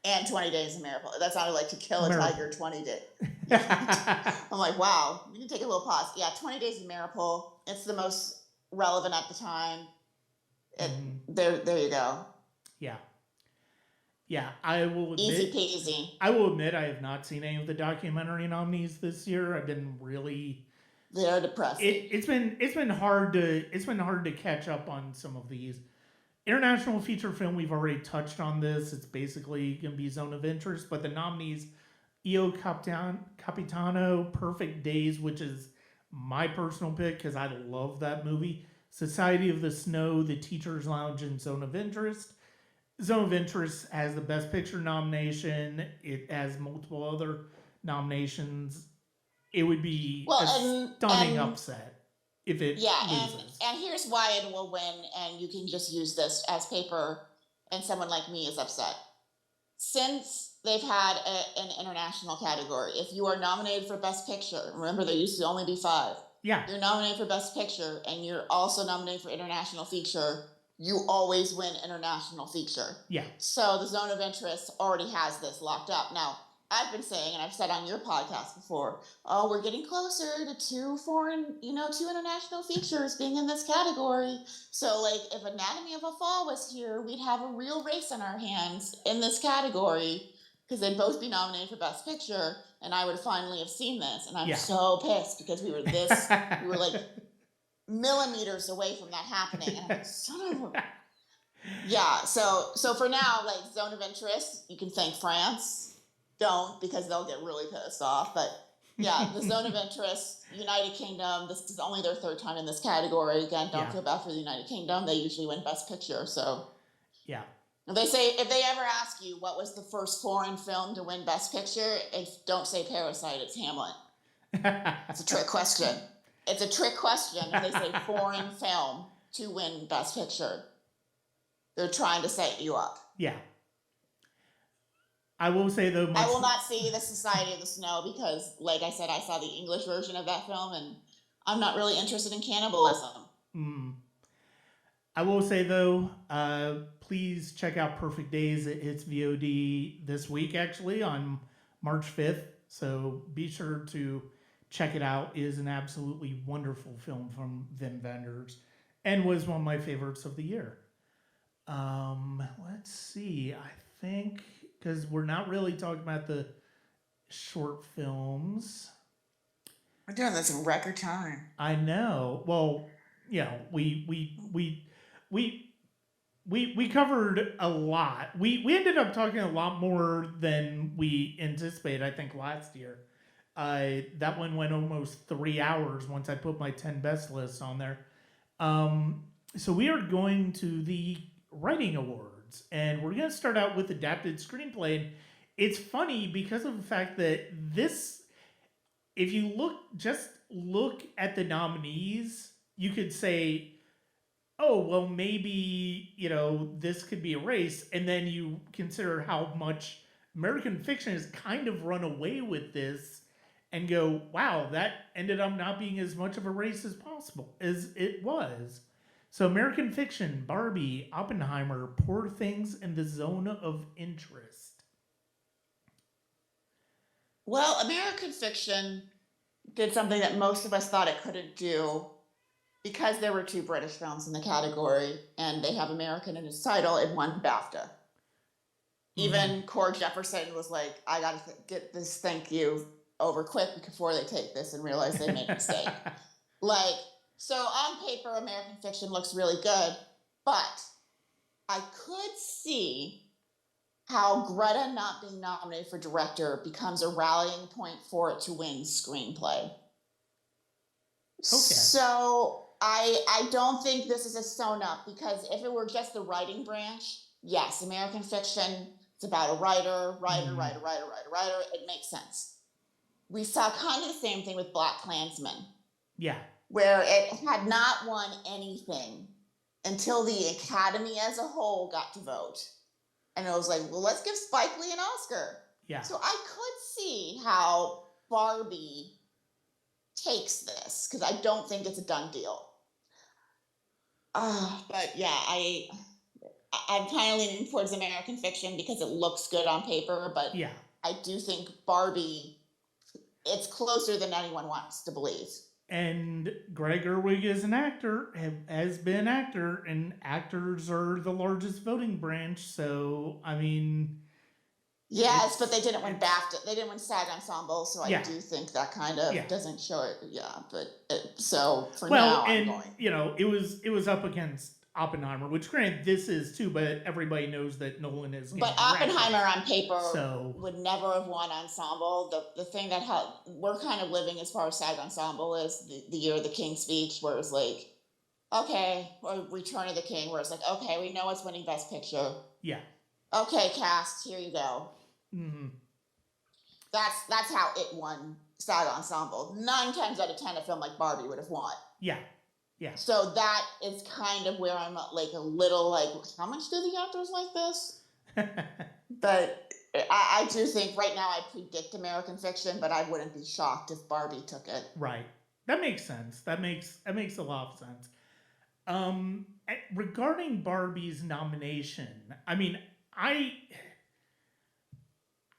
And 20 Days in Mariupol. That sounded like To Kill a Mariupol. Tiger 20 Days. Yeah. I'm like, wow. We can take a little pause. Yeah, 20 Days in Mariupol. It's the most relevant at the time. There you go. Yeah. Yeah, I will admit. Easy peasy. I will admit I have not seen any of the documentary nominees this year. I've been really. They're depressing. It's been hard to catch up on some of these. International feature film, we've already touched on this. It's basically going to be Zone of Interest, but the nominees: Io Capitano, Perfect Days, which is my personal pick because I love that movie. Society of the Snow, The Teacher's Lounge, and Zone of Interest. Zone of Interest has the Best Picture nomination. It has multiple other nominations. It would be a stunning upset if it loses. And here's why it will win, and you can just use this as paper, and someone like me is upset. Since they've had an international category, if you are nominated for Best Picture, remember there used to only be 5. Yeah. You're nominated for Best Picture, and you're also nominated for International Feature, you always win International Feature. Yeah. So the Zone of Interest already has this locked up. Now, I've been saying, and I've said on your podcast before, oh, we're getting closer to 2 international features being in this category. So, like, if Anatomy of a Fall was here, we'd have a real race in our hands in this category because they'd both be nominated for Best Picture, and I would finally have seen this. And I'm so pissed because we were like millimeters away from that happening. And I'm like, son of a... Yeah, so for now, like, Zone of Interest, you can thank France. Don't, because they'll get really pissed off. But yeah, the Zone of Interest, United Kingdom, this is only their 3rd time in this category. Again, don't feel bad for the United Kingdom. They usually win Best Picture. So yeah. If they ever ask you what was the first foreign film to win Best Picture, don't say Parasite, it's Hamlet. It's a trick question. It's a trick question if they say foreign film to win Best Picture. They're trying to set you up. Yeah. I will say, though... I will not see The Society of the Snow because, like I said, I saw the English version of that film, and I'm not really interested in cannibalism. I will say, though, please check out Perfect Days. It hits VOD this week, actually, on March 5th. So be sure to check it out. It is an absolutely wonderful film from Wim Wenders and was one of my favorites of the year. Let's see. I think, because we're not really talking about the short films. We're doing this in record time. I know. Well, we covered a lot. We ended up talking a lot more than we anticipated, I think, last year. That one went almost 3 hours once I put my 10 best list on there. So we are going to the Writing Awards, and we're going to start out with Adapted Screenplay. And it's funny because of the fact that this, if you look at the nominees, you could say, oh, well, maybe, this could be a race. And then you consider how much American Fiction has kind of run away with this and go, wow, that ended up not being as much of a race as possible as it was. So American Fiction, Barbie, Oppenheimer, Poor Things, and The Zone of Interest. Well, American Fiction did something that most of us thought it couldn't do because there were 2 British films in the category and they have American in its title. It won BAFTA. Even Cord Jefferson was like, I got to get this thank you over quick before they take this and realize they made a mistake. So on paper, American Fiction looks really good, but I could see how Greta not being nominated for director becomes a rallying point for it to win screenplay. Okay. So I don't think this is a sewn up, because if it were just the writing branch, yes, American Fiction, it's about a Mm, writer. It makes sense. We saw kind of the same thing with Black Klansman, yeah. where it had not won anything until the Academy as a whole got to vote. And it was like, well, let's give Spike Lee an Oscar. Yeah. So I could see how Barbie takes this, because I don't think it's a done deal. But yeah, I'm kind of leaning towards American Fiction because it looks good on paper, but Yeah. I do think Barbie, it's closer than anyone wants to believe. And Greg Gerwig is an actor, has been an actor, and actors are the largest voting branch. So, I mean, Yes, but they didn't win BAFTA. They didn't win SAG Ensemble, so I yeah. do think that kind of Yeah. doesn't show it. Yeah, but so for Well, now, I'm and going. you know, it was up against Oppenheimer, which granted this is too, but everybody knows that Nolan is. But Oppenheimer on paper So would never have won ensemble. The thing that we're kind of living as far as SAG Ensemble is the year of the King's Speech, where it's like, okay, or Return of the King, where it's like, okay, we know it's winning Best Picture. yeah. Okay, cast, here you go. Mm-hmm. That's how it won SAG Ensemble. 9 times out of 10, a film like Barbie would have won. Yeah. Yeah. So that is kind of where I'm like a little like, how much do the actors like this? But I do think right now I predict American Fiction, but I wouldn't be shocked if Barbie took it. Right. That makes sense. That makes a lot of sense. Regarding Barbie's nomination, I mean,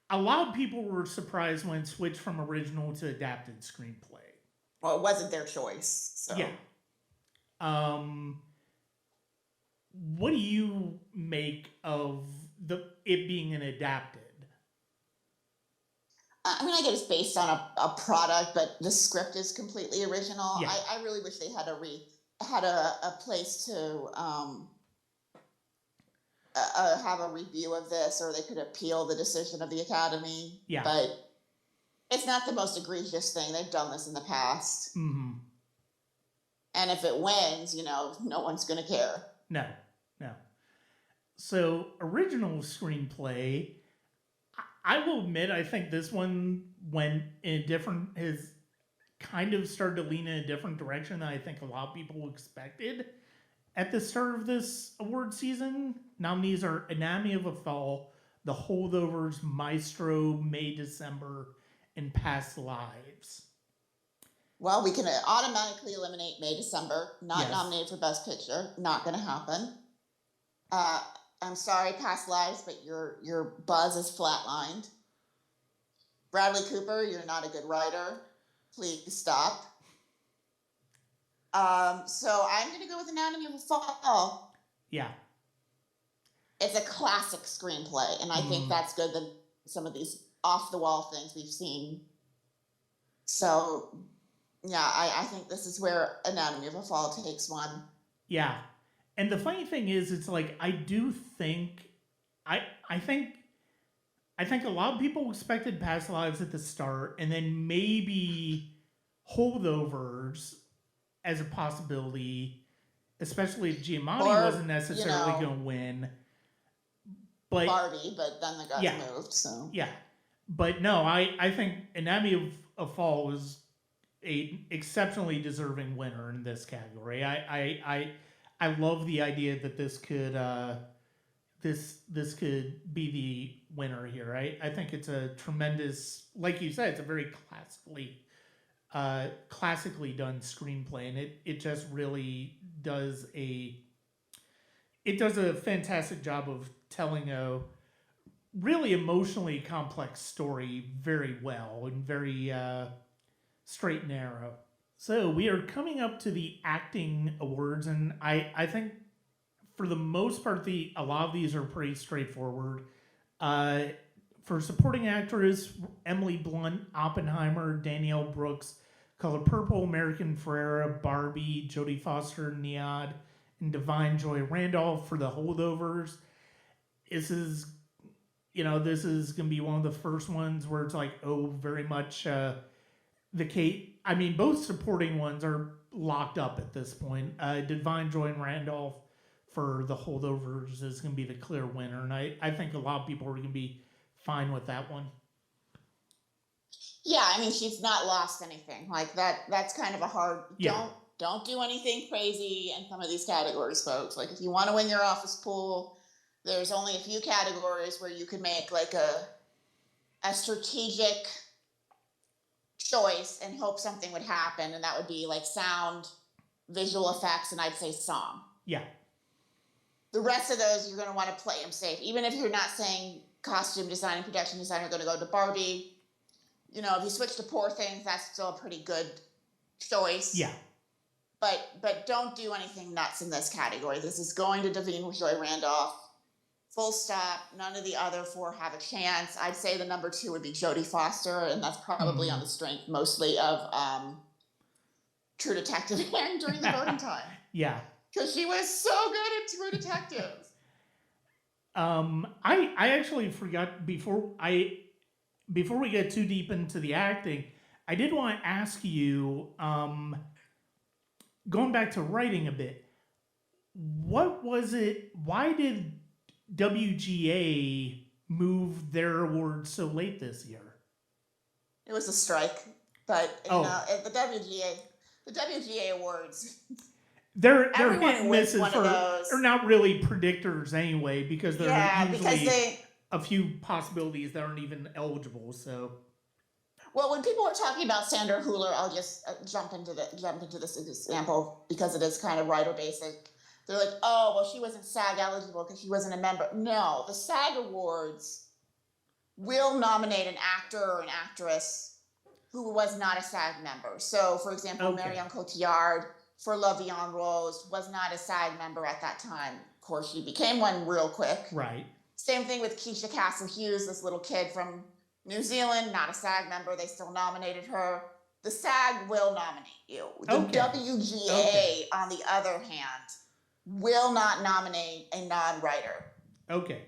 a lot of people were surprised when it switched from original to adapted screenplay. Well, it wasn't their choice. So. Yeah. What do you make of it being an adapted? I mean, I guess it's based on a product, but the script is completely original. Yeah. I really wish they had a place to have a review of this, or they could appeal the decision of the Academy. Yeah. But it's not the most egregious thing. They've done this in the past. Mm-hmm. And if it wins, no one's going to care. No. So, original screenplay, I will admit, I think this one went in a different, has kind of started to lean in a different direction than I think a lot of people expected at the start of this award season. Nominees are Anatomy of a Fall, The Holdovers, Maestro, May, December, and Past Lives. Well, we can automatically eliminate May, December, not Yes. nominated for Best Picture. Not going to happen. I'm sorry, Past Lives, but your buzz is flatlined. Bradley Cooper, you're not a good writer. Please stop. So I'm going to go with Anatomy of a Fall. Yeah. It's a classic screenplay, and I think that's good than some of these off-the-wall things we've seen. So, yeah, I think this is where Anatomy of a Fall takes one. Yeah. And the funny thing is, it's like, I do think, I think a lot of people expected Past Lives at the start, and then maybe Holdovers as a possibility, especially if Giamatti wasn't necessarily going to win. But Barbie, but then they got moved, so. Yeah. But no, I think Anatomy of a Fall was a exceptionally deserving winner in this category. I love the idea that this could this could be the winner here. I think it's a tremendous, like you said, it's a very classically done screenplay, and it just really does a fantastic job of telling a really emotionally complex story very well and very straight and narrow. So we are coming up to the acting awards, and I think for the most part, a lot of these are pretty straightforward. For supporting actress, Emily Blunt, Oppenheimer, Danielle Brooks, Color Purple, American Ferrera, Barbie, Jodie Foster, Niad, and Divine Joy Randolph for The Holdovers. This is this is going to be one of the first ones where it's like, oh, very much the Kate. I mean, both supporting ones are locked up at this point. Divine Joy and Randolph for the holdovers is going to be the clear winner, and I think a lot of people are going to be fine with that one. Yeah, I mean, she's not lost anything. Like that's kind of a hard. Yeah. Don't do anything crazy in some of these categories, folks. Like if you want to win your office pool, there's only a few categories where you could make like a strategic choice and hope something would happen, and that would be like sound, visual effects, and I'd say song. Yeah. The rest of those you're going to want to play them safe, even if you're not saying costume design and production design are going to go to Barbie. If you switch to Poor Things, that's still a pretty good choice. Yeah. But don't do anything nuts in this category. This is going to Davine Joy Randolph. Full stop. None of the other four have a chance. I'd say the number 2 would be Jodie Foster, and that's probably on the strength mostly of True Detective during the voting time. Yeah. Because she was so good at True Detective. I actually forgot before we get too deep into the acting, I did want to ask you, going back to writing a bit, what was it? Why did WGA move their awards so late this year? It was a strike, but the WGA awards. They're everyone hit and wins misses one of those. They're not really predictors anyway, because they're usually a few possibilities that aren't even eligible. So, well, when people are talking about Sandra Hüller, I'll just jump into this example because it is kind of writer basic. They're like, oh, well, she wasn't SAG eligible because she wasn't a member. No, the SAG Awards will nominate an actor or an actress who was not a SAG member. So, for example, Marion Cotillard for La Vie en Rose was not a SAG member at that time. Of course, she became one real quick. Right. Same thing with Keisha Castle Hughes, this little kid from New Zealand, not a SAG member. They still nominated her. The SAG will nominate you. The WGA, on the other hand, will not nominate a non-writer.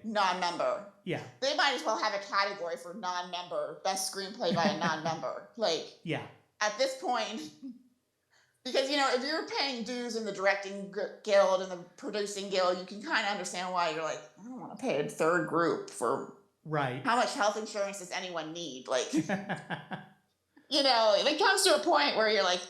Non-member. Yeah. They might as well have a category for non-member, best screenplay by a non-member. At this point, because, if you're paying dues in the directing guild and the producing guild, you can kind of understand why you're like, I don't want to pay a third group for how much health insurance does anyone need? Like, it comes to a point where you're like,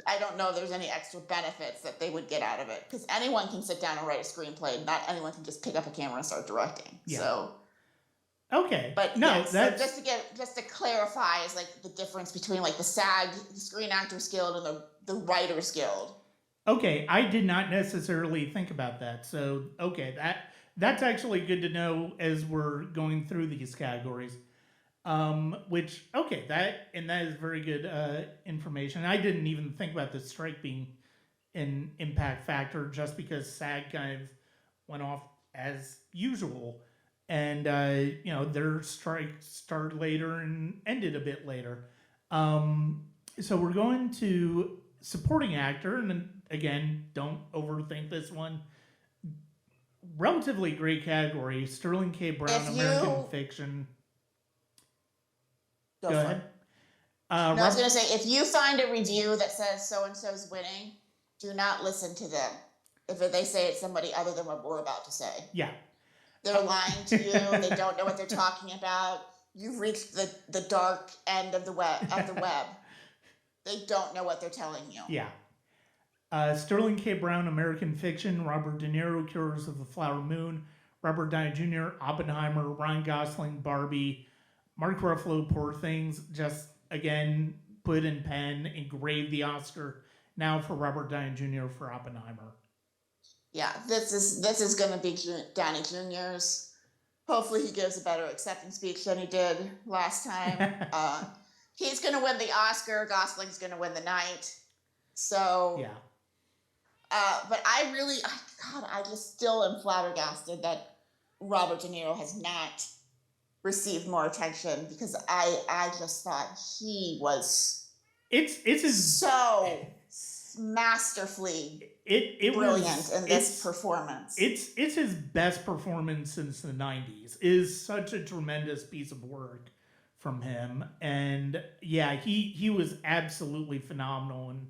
I don't know if there's any extra benefits that they would get out of it, because anyone can sit down and write a screenplay. Not anyone can just pick up a camera and start directing. Yeah. So. But no, that's just to clarify is like the difference between like the SAG, the Screen Actors Guild, and the Writers Guild. I did not necessarily think about that. So that's actually good to know as we're going through these categories. That is very good information. I didn't even think about the strike being an impact factor, just because SAG kind of went off as usual. And, their strike started later and ended a bit later. So we're going to supporting actor. And then, again, don't overthink this one. Relatively great category. Sterling K. Brown, American Fiction. Go ahead. I was going to say, if you find a review that says so-and-so's winning, do not listen to them. If they say it's somebody other than what we're about to say. Yeah. They're lying to you. They don't know what they're talking about. You've reached the dark end of the web. They don't know what they're telling you. Yeah. Sterling K. Brown, American Fiction. Robert De Niro, Killers of the Flower Moon. Robert Downey Jr., Oppenheimer. Ryan Gosling, Barbie. Mark Ruffalo, Poor Things. Just, again, put in pen, engraved the Oscar now for Robert Downey Jr. for Oppenheimer. Yeah, this is going to be Downey Jr.'s. Hopefully he gives a better acceptance speech than he did last time. He's going to win the Oscar. Gosling's going to win the night. So, yeah. But I just still am flabbergasted that Robert De Niro has not received more attention, because I just thought he was it's so masterfully it brilliant was in this performance. it's his best performance since the 90s. It is such a tremendous piece of work from him. And yeah, he was absolutely phenomenal in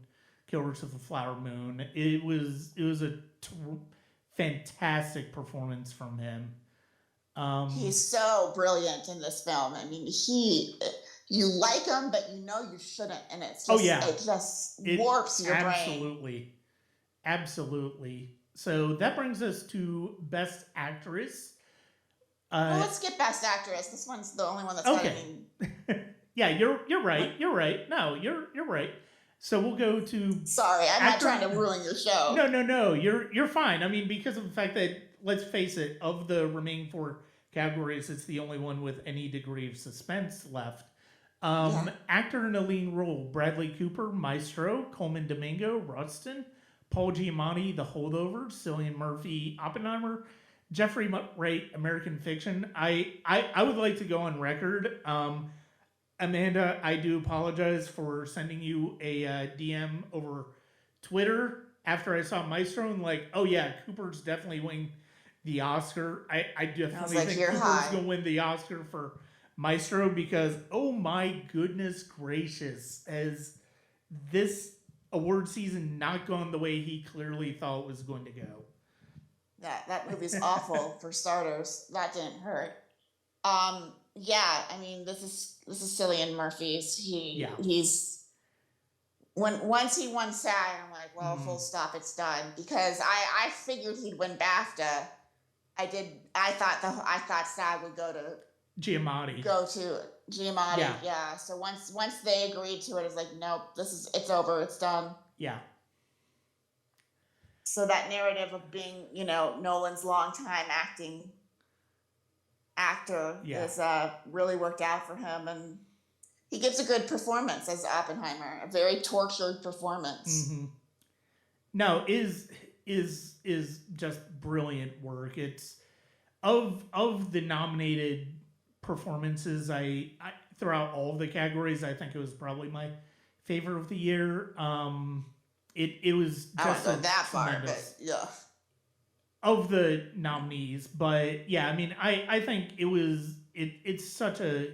Killers of the Flower Moon. It was a fantastic performance from him. He's so brilliant in this film. I mean, you like him, but you know you shouldn't, and Oh yeah, it just it warps your brain. absolutely. So that brings us to Best Actress. Well, let's get Best Actress. This one's the only one that's got Okay. any. Yeah, you're right. You're right. No, you're right. So we'll go to Sorry, I'm Actor- not trying to ruin your show. no. You're fine. I mean, because of the fact that, let's face it, of the remaining four categories, it's the only one with any degree of suspense left. Yeah. Actor in a leading role: Bradley Cooper, Maestro; Coleman Domingo, Rustin; Paul Giamatti, The Holdovers; Cillian Murphy, Oppenheimer; Jeffrey Wright, American Fiction. I would like to go on record. Amanda, I do apologize for sending you a DM over Twitter after I saw Maestro and like, oh yeah, Cooper's definitely winning the Oscar. I definitely like, think you're Cooper's high. going to win the Oscar for Maestro because, oh my goodness gracious, has this award season not gone the way he clearly thought it was going to go? That movie's awful for starters. That didn't hurt. Yeah, I mean, this is Cillian Murphy's. He's once he won SAG, I'm like, well, full stop, it's done. Because I figured he'd win BAFTA. I thought SAG would go to Giamatti. Yeah. So once they agreed to it, it's like, nope, it's over, it's done. Yeah. So that narrative of being, Nolan's longtime actor is really worked out for him, and he gives a good performance as Oppenheimer, a very tortured performance. Mm-hmm. No, is just brilliant work. It's of the nominated performances. I throughout all of the categories, I think it was probably my favorite of the year. It was just I wouldn't go that far, tremendous. but yeah. Of the nominees, but yeah, I mean, I think it's such a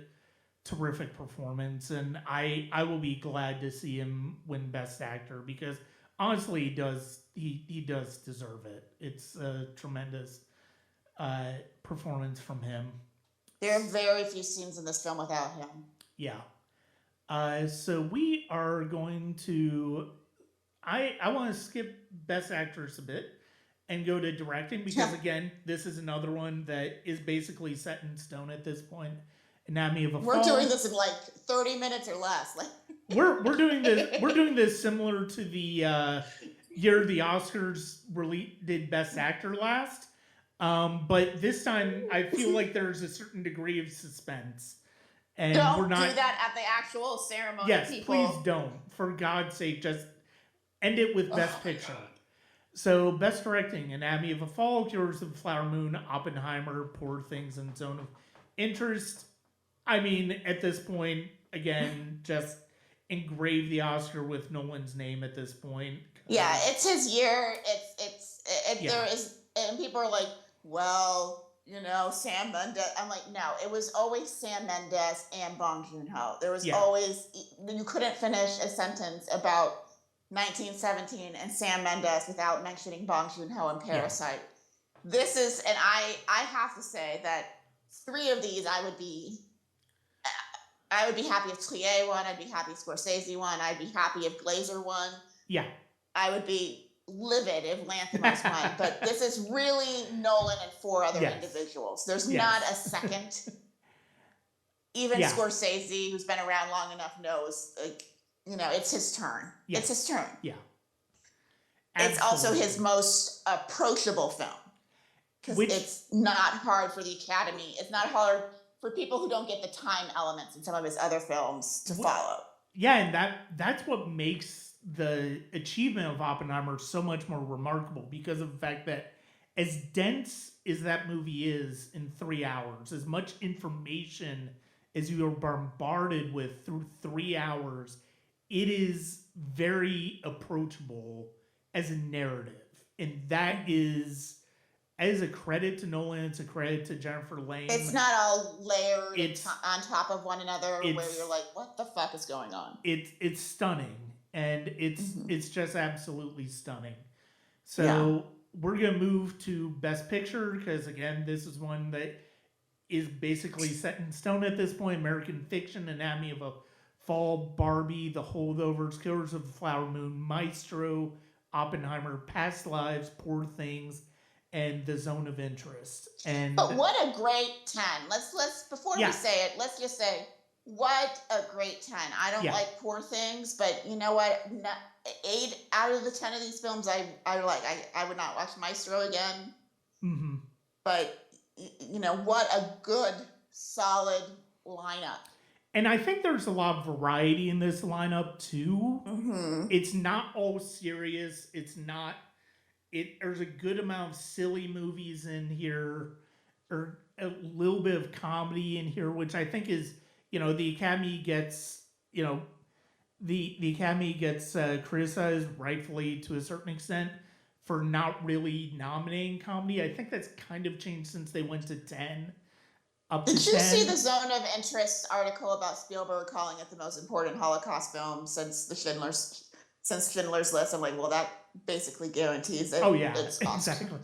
terrific performance, and I will be glad to see him win Best Actor because honestly, he does deserve it. It's a tremendous performance from him. There are very few scenes in this film without him. Yeah. So we are going to. I want to skip Best Actress a bit and go to directing because again, this is another one that is basically set in stone at this point. Anatomy of a Fall. We're doing this in like 30 minutes or less. Like we're doing this. We're doing this similar to the year the Oscars did Best Actor last. But this time, I feel like there's a certain degree of suspense, and we're not do that at the actual ceremony. Yes, people. Please don't. For God's sake, just end it with Best Picture. So, Best Directing: Anatomy of a Fall, Killers of the Flower Moon, Oppenheimer, Poor Things, and Zone of Interest. I mean, at this point, again, just engrave the Oscar with Nolan's name at this point. Yeah, it's his year. Yeah. There is, and people are like, well, Sam Mendes. I'm like, no, it was always Sam Mendes and Bong Joon-ho. There was always, you couldn't finish a sentence about 1917 and Sam Mendes without mentioning Bong Joon-ho and Parasite. Yeah. This is, and I have to say that 3 of these I would be happy if Trier won. I'd be happy if Scorsese won. I'd be happy if Glazer won. Yeah. I would be livid if Lanthimos won. But this is really Nolan and 4 other individuals. There's not a second. Even Scorsese, who's been around long enough, knows, it's his turn. Yeah. It's his turn. Yeah. Absolutely. It's also his most approachable film. Because it's not hard for the Academy. It's not hard for people who don't get the time elements in some of his other films to follow. Yeah, and that's what makes the achievement of Oppenheimer so much more remarkable because of the fact that as dense as that movie is in 3 hours, as much information as you are bombarded with through 3 hours, it is very approachable as a narrative. And that is a credit to Nolan, it's a credit to Jennifer Lane. It's not all layered It's on top of one another where it's you're like, what the fuck is going on? it's stunning, and Mhm. it's just absolutely stunning. Yeah. So we're gonna move to Best Picture because again, this is one that is basically set in stone at this point. American Fiction, Anatomy of a Fall, Barbie, The Holdovers, Killers of the Flower Moon, Maestro, Oppenheimer, Past Lives, Poor Things, and The Zone of Interest. And But what a great 10. Let's before yeah, we say it, let's just say what a great 10. I don't yeah, like Poor Things, but you know what? 8 out of the 10 of these films I like. I would not watch Maestro again, hmm but you know what a good solid lineup. and I think there's a lot of variety in this lineup too. Mhm. It's not all serious. It's not. There's a good amount of silly movies in here, or a little bit of comedy in here, which I think is, the Academy gets, the Academy gets criticized rightfully to a certain extent for not really nominating comedy. I think that's kind of changed since they went to 10, up to Did you see the 10. Zone of Interest article about Spielberg calling it the most important Holocaust film since Schindler's List? I'm like, well, that basically guarantees Oh yeah, it's Oscar. exactly.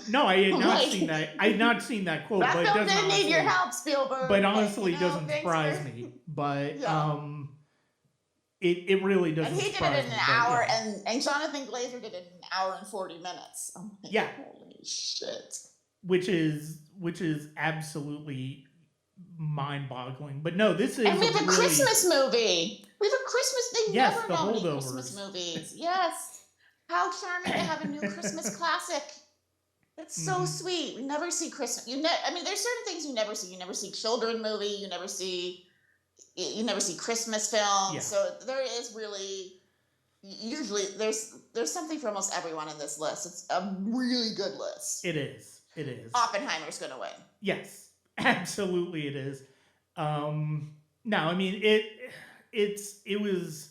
No, I had I'm not like, seen that. I had not seen that quote, that but it film doesn't didn't need your honestly. help, Spielberg. But But honestly, doesn't thanks surprise for me. But yeah. it really And doesn't he did it surprise in me. an But hour, yeah, and Jonathan Glazer did it in an hour and 40 minutes. I'm like, yeah, holy shit. which is absolutely mind-boggling. But no, this is And we have a really Christmas movie. We have a Christmas. They yes, never The nominate Christmas Holdovers. movies. Yes. How charming to have a new Christmas classic. It's so hmm sweet. We never see Christmas. I mean, there's certain things you never see. You never see children movie. You never see Christmas films. Yeah, So there is really usually there's something for almost everyone in this list. It's a really good list. it is. It is. Oppenheimer's gonna win. Yes, absolutely, it is. No, I mean it was.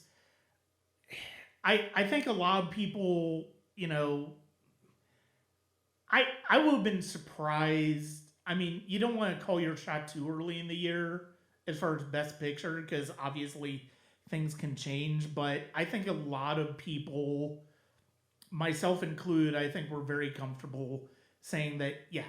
I think a lot of people, I would have been surprised. I mean, you don't want to call your shot too early in the year as far as Best Picture because obviously things can change. But I think a lot of people, myself included, I think we're very comfortable saying that yeah,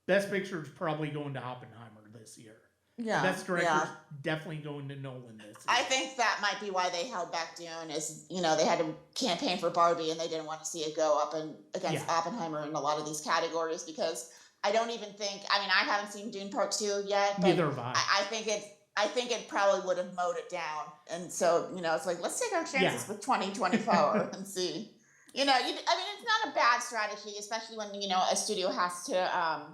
Best Picture is probably going to Oppenheimer this year. Yeah, Best Director yeah. is definitely going to Nolan this I year. think that might be why they held back Dune. Is they had to campaign for Barbie and they didn't want to see it go up against Yeah, Oppenheimer in a lot of these categories because I don't even think. I mean, I haven't seen Dune Part 2 yet, but neither have I. I think it probably would have mowed it down. And so it's like let's take our Yeah. chances with 2024 and see. I mean, it's not a bad strategy, especially when a studio has to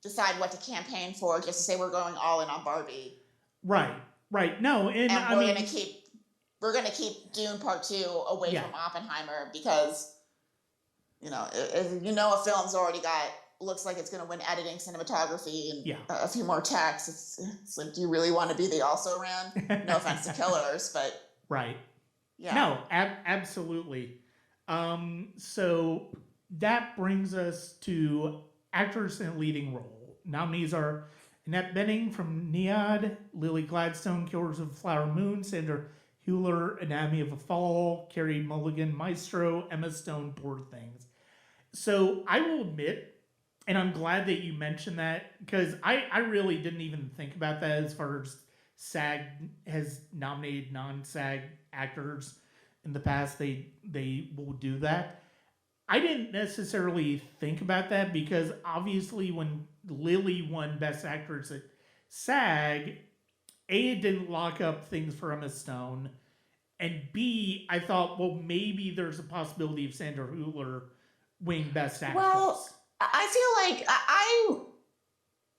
decide what to campaign for. Just to say we're going all in on Barbie. Right, right. No, and And I we're mean, gonna keep Dune Part 2 away yeah, from Oppenheimer because if a film's already looks like it's gonna win editing, cinematography, and yeah. a few more texts. It's like, do you really want to be the also ran? No offense to Killers, but Right. yeah, No, absolutely. So that brings us to actress in a leading role. Nominees are Annette Bening from Nead, Lily Gladstone, Killers of the Flower Moon, Sandra Hüller, Anatomy of a Fall, Carey Mulligan, Maestro, Emma Stone, Poor Things. So I will admit, and I'm glad that you mentioned that because I really didn't even think about that as far as SAG has nominated non-SAG actors in the past. They will do that. I didn't necessarily think about that because obviously when Lily won Best Actress at SAG, A, it didn't lock up things for Emma Stone, and B, I thought, well, maybe there's a possibility of Sandra Hüller winning Best Actress. Well, I feel like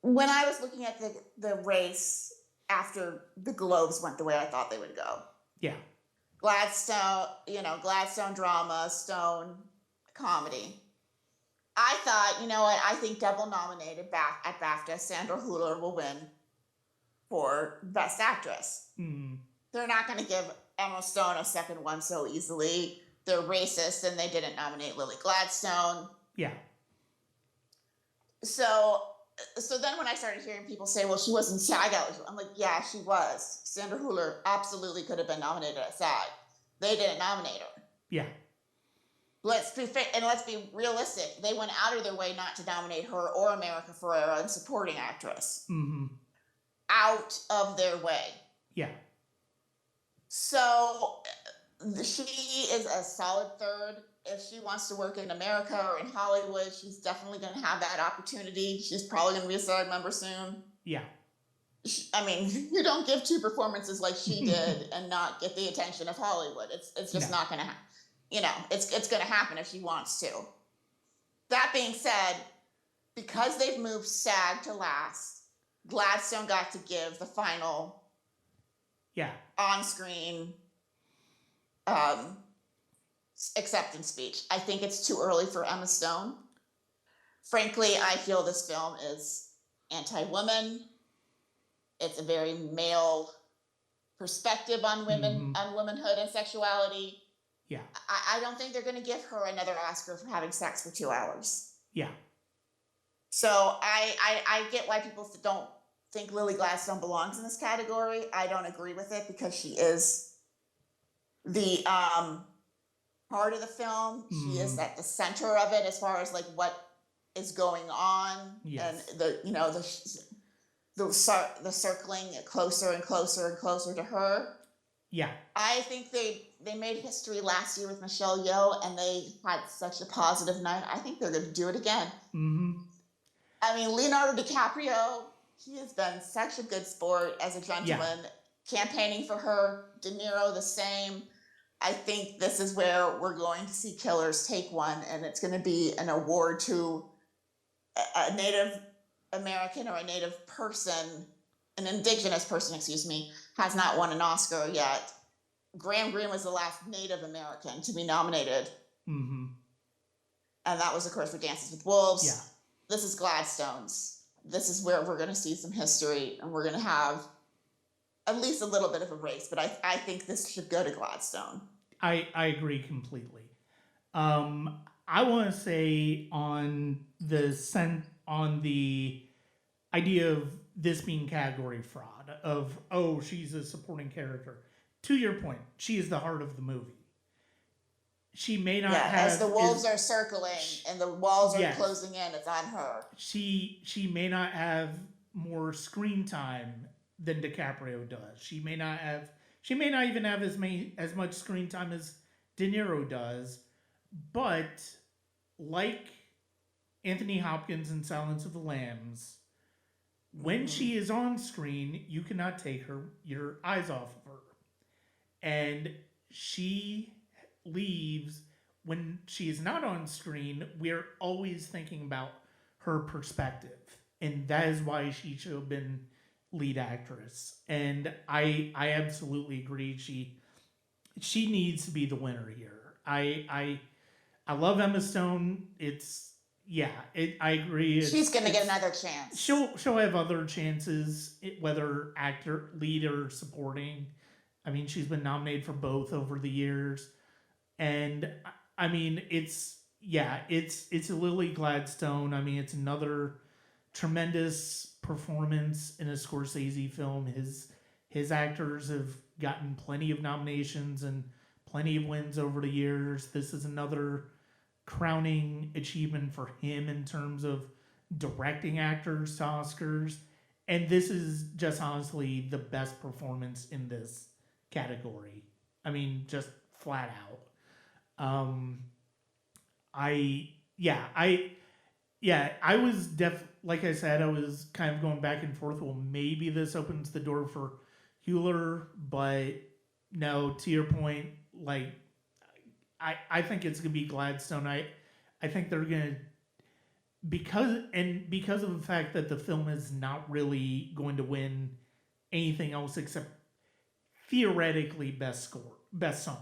when I was looking at the race after the Globes went the way I thought they would go. Yeah. Gladstone drama, Stone comedy. I thought, you know what? I think double nominated back at BAFTA, Sandra Hüller will win for Best Actress. Mm. They're not going to give Emma Stone a second one so easily. they're racist and they didn't nominate Lily Gladstone. Yeah. So then when I started hearing people say, well, she wasn't SAG eligible, I'm like, yeah, she was. Sandra Hüller absolutely could have been nominated at SAG. They didn't nominate her. Yeah. Let's be fair and let's be realistic. They went out of their way not to nominate her or America Ferrera in supporting actress. Mm-hmm. Out of their way. Yeah. So she is a solid third. If she wants to work in America or in Hollywood, she's definitely going to have that opportunity. She's probably going to be a SAG member soon. Yeah. I mean, you don't give 2 performances like she did and not get the attention of Hollywood. It's just not going to happen. You know, it's going to happen if she wants to. That being said, because they've moved SAG to last, Gladstone got to give the final on-screen acceptance speech. I think it's too early for Emma Stone. Frankly, I feel this film is anti-woman. It's a very male perspective on women, on womanhood and sexuality. Yeah. I don't think they're going to give her another Oscar for having sex for 2 hours. Yeah. So I get why people don't think Lily Gladstone belongs in this category. I don't agree with it because she is the part of the film. She is at the center of it as far as like what is going on, and the circling closer and closer and closer to her. Yeah. I think they made history last year with Michelle Yeoh, and they had such a positive night. I think they're going to do it again. Mm-hmm. I mean, Leonardo DiCaprio, he has been such a good sport as a gentleman, campaigning for her. De Niro, the same. I think this is where we're going to see Killers take one, and it's going to be an award to a Native American or a Native person, an Indigenous person, excuse me, has not won an Oscar yet. Graham Greene was the last Native American to be nominated. Mm-hmm. And that was, of course, for Dances with Wolves. Yeah. This is Gladstone's. This is where we're going to see some history, and we're going to have at least a little bit of a race. But I think this should go to Gladstone. I agree completely. I want to say on the idea of this being category fraud, of, oh, she's a supporting character. To your point, she is the heart of the movie. She may not have... as the wolves are circling and the walls are closing in, it's on her. She may not have more screen time than DiCaprio does. She may not even have as much screen time as De Niro does. But like Anthony Hopkins in Silence of the Lambs, when she is on screen, you cannot take your eyes off of her. And she leaves when she is not on screen. We're always thinking about her perspective, and that is why she should have been lead actress. And I absolutely agree. She needs to be the winner here. I love Emma Stone. I agree. She's gonna get another chance. She'll have other chances, whether actor, lead, or supporting. I mean, she's been nominated for both over the years, and I mean, it's a Lily Gladstone. I mean, it's another tremendous performance in a Scorsese film. His actors have gotten plenty of nominations and plenty of wins over the years. This is another crowning achievement for him in terms of directing actors to Oscars. And this is just honestly the best performance in this category. I mean, just flat out. I was like I said, I was kind of going back and forth. Well, maybe this opens the door for Hüller, but no, to your point, like, I think it's gonna be Gladstone. I think they're gonna, because of the fact that the film is not really going to win anything else except theoretically best song.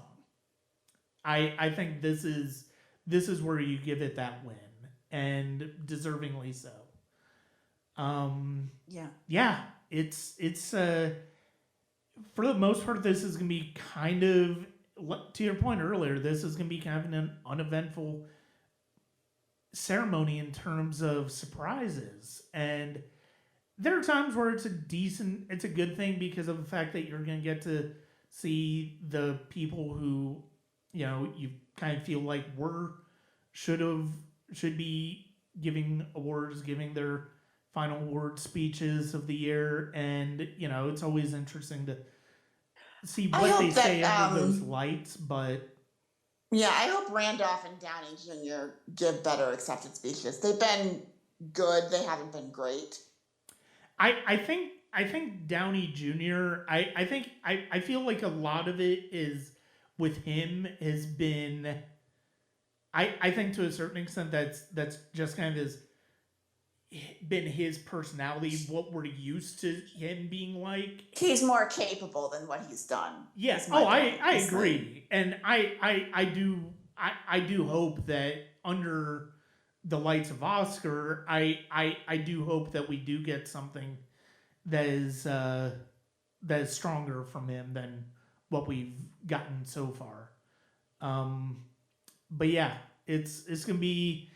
I think this is where you give it that win, and deservingly so. It's for the most part, this is gonna be kind of to your point earlier, this is going to be kind of an uneventful ceremony in terms of surprises. And there are times where it's a good thing because of the fact that you're going to get to see the people who, you kind of feel like should be giving awards, giving their final award speeches of the year. And, it's always interesting to see I what hope they say that, under those lights. But yeah, I hope Randolph and Downey Jr. give better acceptance speeches. They've been good. They haven't been great. I think Downey Jr. I feel like a lot of it is with him has been. I think to a certain extent that's just kind of been his personality, what we're used to him being like. He's more capable than what he's done. Yes. Oh, I agree, and I do hope that under the lights of Oscar, I do hope that we do get something that is stronger from him than what we've gotten so far. But yeah, it's gonna be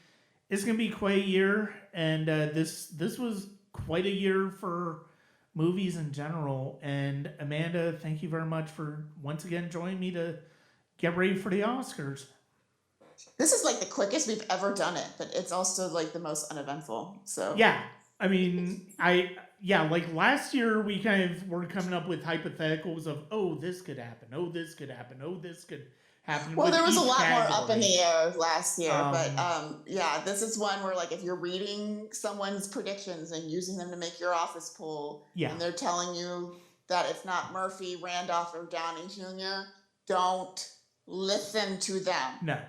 quite a year, and this was quite a year for movies in general. And Amanda, thank you very much for once again joining me to get ready for the Oscars. This is like the quickest we've ever done it, but it's also like the most uneventful. So yeah, I mean, like last year we kind of were coming up with hypotheticals of, oh, this could happen, oh, this could happen, oh, this could happen. Well, there was a lot category. more up in the air last year, but yeah, this is one where like if you're reading someone's predictions and using them to make your office poll, and they're telling you that it's not Murphy, Randolph, or Downey Jr., don't listen to them. No.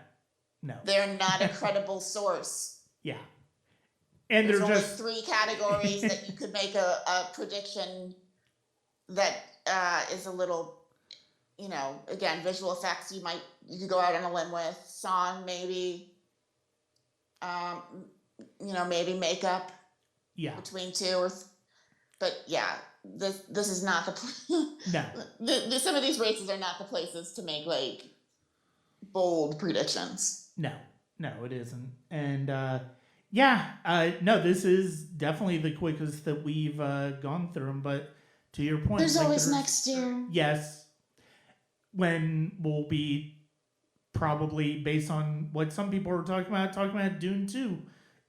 They're not a credible source. Yeah. And there's they're only just 3 categories that you could make a prediction that is a little, again, visual effects. You could go out on a limb with song, maybe, maybe makeup. Yeah. Between 2 but yeah, this is not the no. Some of these races are not the places to make like bold predictions. No, it isn't. And no, this is definitely the quickest that we've gone through them. But to your point, there's always next year. Yes, when we'll be probably based on what some people are talking about Dune 2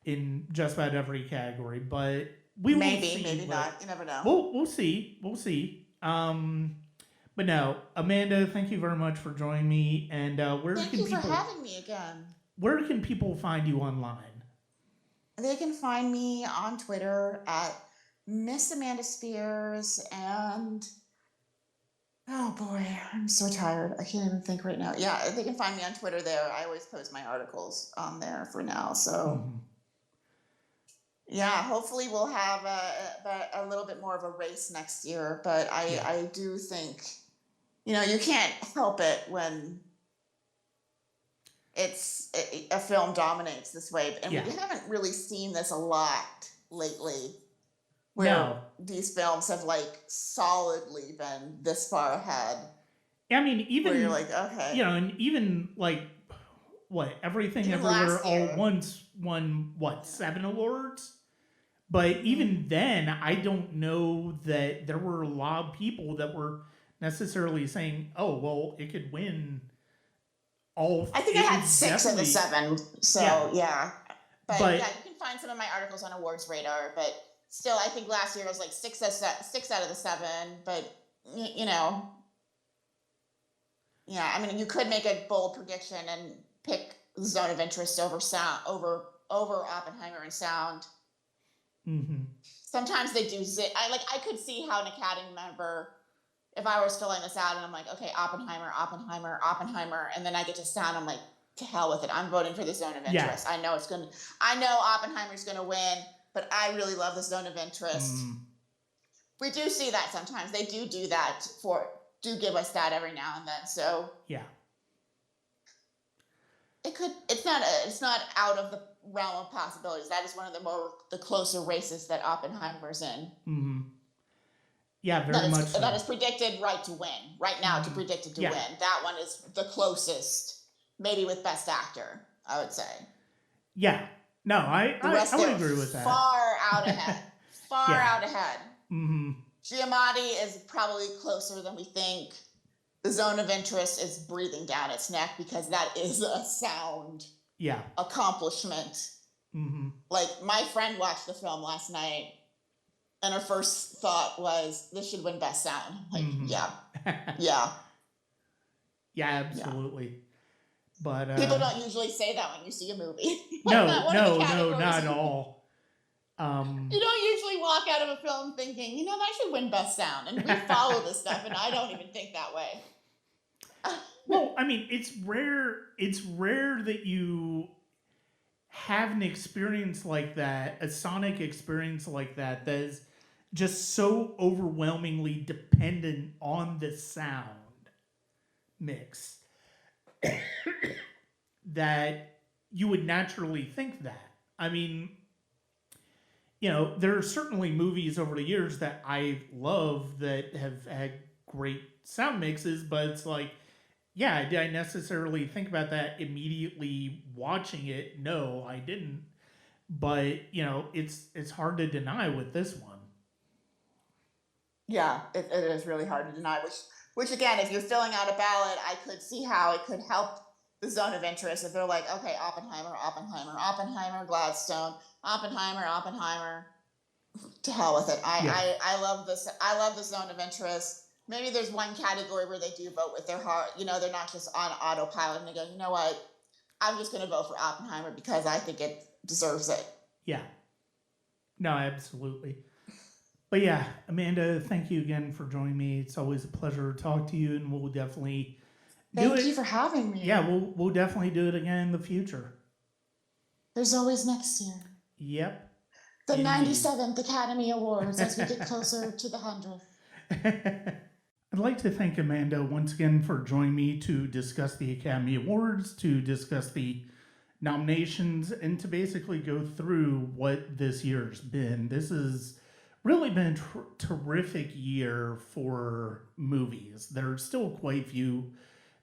in just about every category. But we will see. Maybe not. You never know. We'll see. But no, Amanda, thank you very much for joining me. And thank you for having me again. Where can people find you online? They can find me on Twitter at Miss Amanda Spears, and oh boy, I'm so tired. I can't even think right now. Yeah, they can find me on Twitter there. I always post my articles on there for now. So yeah, hopefully we'll have a little bit more of a race next year. But I do think, you can't help it when a film dominates this way. And we haven't really seen this a lot lately, where these films have like solidly been this far ahead. I mean, even where you're like, okay, and even like Everything Everywhere All at Once won 7 awards. But even then, I don't know that there were a lot of people that were necessarily saying, "Oh, well, it could win." I think I had 6 of the 7. So yeah. But yeah, you can find some of my articles on Awards Radar. But still, I think last year it was like 6 out of the 7. But yeah, I mean, you could make a bold prediction and pick Zone of Interest over sound over Oppenheimer and sound. Sometimes they do I could see how an Academy member, if I was filling this out and I'm like, okay, Oppenheimer, and then I get to sound, I'm like, to hell with it. I'm voting for the Zone of Interest. Yeah. I know Oppenheimer's gonna win, but I really love the Zone of Interest. We do see that sometimes. They do that do give us that every now and then. So yeah. It's not out of the realm of possibilities. That is one of the closer races that Oppenheimer's in. Yeah, very much That so. is predicted right to win right now to predict it to Yeah, win. That one is the closest, maybe with Best Actor, I would say. yeah. No, The I rest would they're agree with that. far out ahead, far Yeah. out ahead. Hmm. Giamatti is probably closer than we think. The Zone of Interest is breathing down its neck because that is a sound Yeah. accomplishment. Hmm. Like my friend watched the film last night and her first thought was this should win best sound. Like, Hmm. yeah, yeah, Yeah, yeah. absolutely. But People don't usually say that when you see a movie. Like no, not one of the no, no, categories. not at all. You don't usually walk out of a film thinking, that should win best sound. And we follow this stuff, and I don't even think that way. Well, I mean, it's rare. It's rare that you have an experience like that, a sonic experience like that, that is just so overwhelmingly dependent on the sound mix that you would naturally think that. I mean, there are certainly movies over the years that I love that have had great sound mixes, but it's like, yeah, did I necessarily think about that immediately watching it? No, I didn't. But it's hard to deny with this one. Yeah, it is really hard to deny. Which again, if you're filling out a ballot, I could see how it could help the zone of interest if they're like, okay, Oppenheimer, Oppenheimer, Oppenheimer, Gladstone, Oppenheimer, Oppenheimer. To hell with it. Yeah, I love this. I love the zone of interest. Maybe there's one category where they do vote with their heart. They're not just on autopilot and they go, you know what? I'm just going to vote for Oppenheimer because I think it deserves it. yeah, no, absolutely. But yeah, Amanda, thank you again for joining me. It's always a pleasure to talk to you, and we'll definitely do Thank it. you for having me. Yeah, we'll definitely do it again in the future. There's always next year. Yep. The Indeed. 97th Academy Awards as we get closer to the 100th. I'd like to thank Amanda once again for joining me to discuss the Academy Awards, to discuss the nominations, and to basically go through what this year's been. This has really been a terrific year for movies. There are still quite a few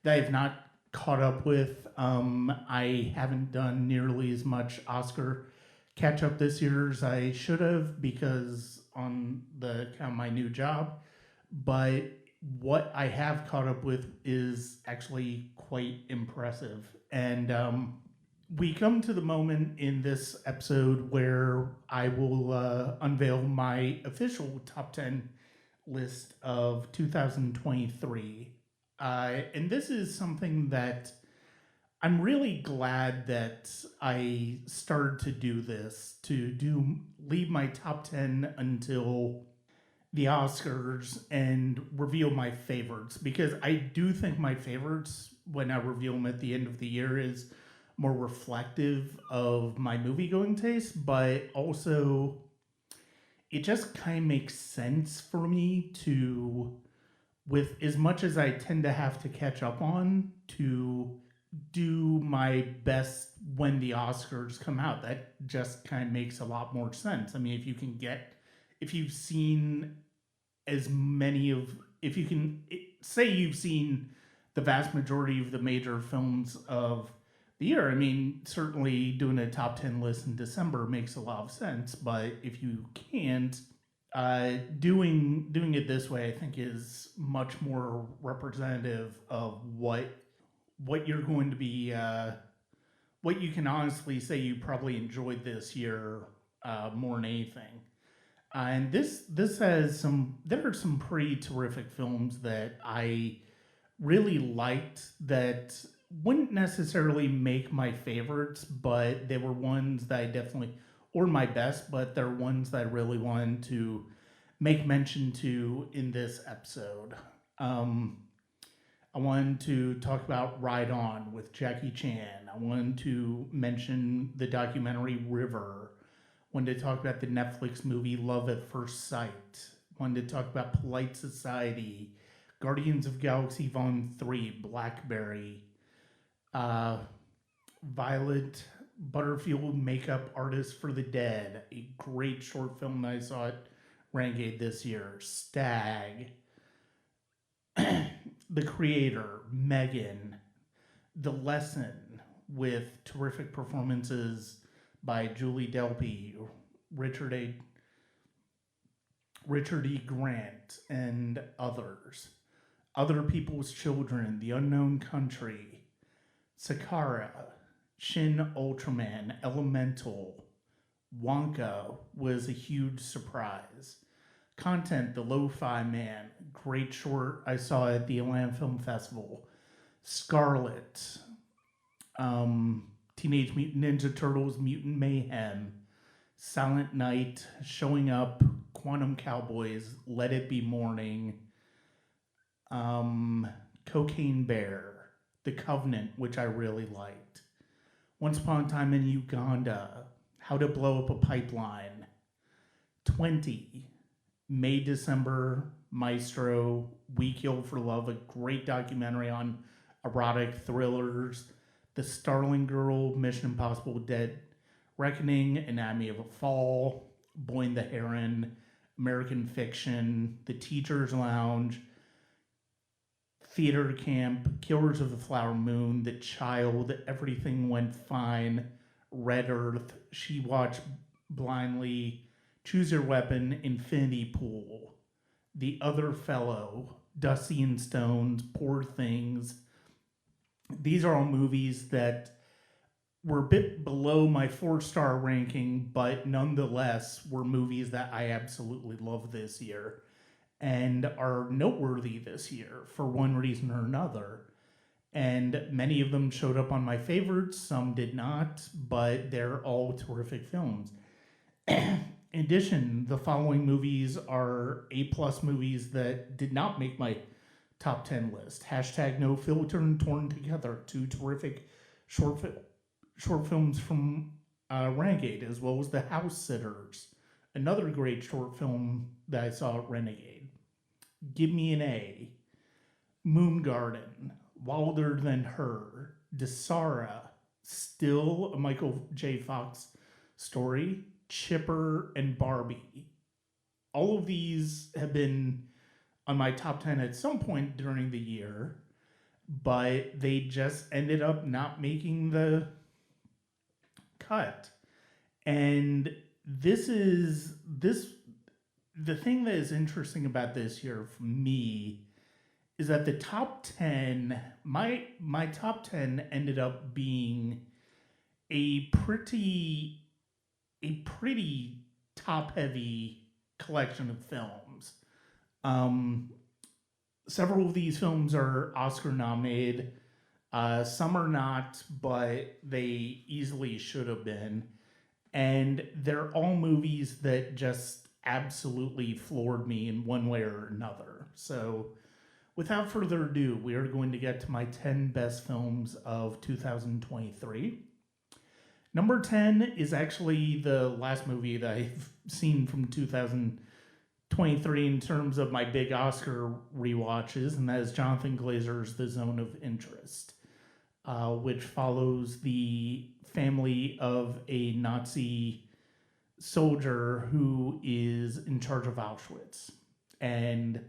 that I've not caught up with. I haven't done nearly as much Oscar catch up this year as I should have because on the kind of my new job. But what I have caught up with is actually quite impressive. And we come to the moment in this episode where I will unveil my official top 10 list of 2023. And this is something that I'm really glad that I started to do this, to leave my top 10 until the Oscars and reveal my favorites, because I do think my favorites, when I reveal them at the end of the year, is more reflective of my movie going taste, but also it just kind of makes sense for me to, with as much as I tend to have to catch up on, to do my best when the Oscars come out. That just kind of makes a lot more sense. I mean, if you've seen as many of, if you can say you've seen the vast majority of the major films of the year, I mean, certainly doing a top 10 list in December makes a lot of sense. But if you can't, doing it this way, I think, is much more representative of what you're going to be, what you can honestly say you probably enjoyed this year more than anything. And this has there are some pretty terrific films that I really liked that wouldn't necessarily make my favorites, but they were ones that I definitely, or my best, but they're ones that I really wanted to make mention to in this episode. I wanted to talk about Ride On with Jackie Chan. I wanted to mention the documentary River. Wanted to talk about the Netflix movie Love at First Sight. Wanted to talk about Polite Society, Guardians of Galaxy Volume 3, Blackberry, Violet Butterfield, Makeup Artist for the Dead, a great short film that I saw at Renegade this year: Stag, The Creator, Megan, The Lesson, with terrific performances by Julie Delpy, Richard A. Richard E. Grant, and others. Other People's Children, The Unknown Country, Sakara, Shin Ultraman, Elemental, Wonka was a huge surprise. Content, The Lo-Fi Man, great short I saw at the Atlanta Film Festival. Scarlet, Teenage Mutant Ninja Turtles, Mutant Mayhem, Silent Night, Showing Up, Quantum Cowboys, Let It Be Morning, Cocaine Bear, The Covenant, which I really liked, Once Upon a Time in Uganda, How to Blow Up a Pipeline, 20, May, December, Maestro, We Kill for Love, a great documentary on erotic thrillers, The Starling Girl, Mission Impossible Dead Reckoning, Anatomy of a Fall, Boy and the Heron, American Fiction, The Teacher's Lounge, Theater Camp, Killers of the Flower Moon, The Child, Everything Went Fine, Red Earth, She Watched Blindly, Choose Your Weapon, Infinity Pool, The Other Fellow, Dusty and Stones, Poor Things. These are all movies that were a bit below my 4-star ranking, but nonetheless were movies that I absolutely love this year and are noteworthy this year for one reason or another. And many of them showed up on my favorites, some did not, but they're all terrific films. In addition, the following movies are A-plus movies that did not make my top 10 list. Hashtag No Filter and Torn Together, two terrific short films from Renegade, as well as The House Sitters, another great short film that I saw at Renegade. Give Me an A, Moon Garden, Wilder Than Her, Desara, still a Michael J. Fox story, Chipper, and Barbie. All of these have been on my top 10 at some point during the year, but they just ended up not making the cut. And the thing that is interesting about this year for me is that the top 10, my top 10 ended up being a pretty top heavy collection of films. Several of these films are Oscar nominated. Some are not, but they easily should have been. And they're all movies that just absolutely floored me in one way or another. So without further ado, we are going to get to my 10 best films of 2023. Number 10 is actually the last movie that I've seen from 2023 in terms of my big Oscar rewatches, and that is Jonathan Glazer's The Zone of Interest, which follows the family of a Nazi soldier who is in charge of Auschwitz. And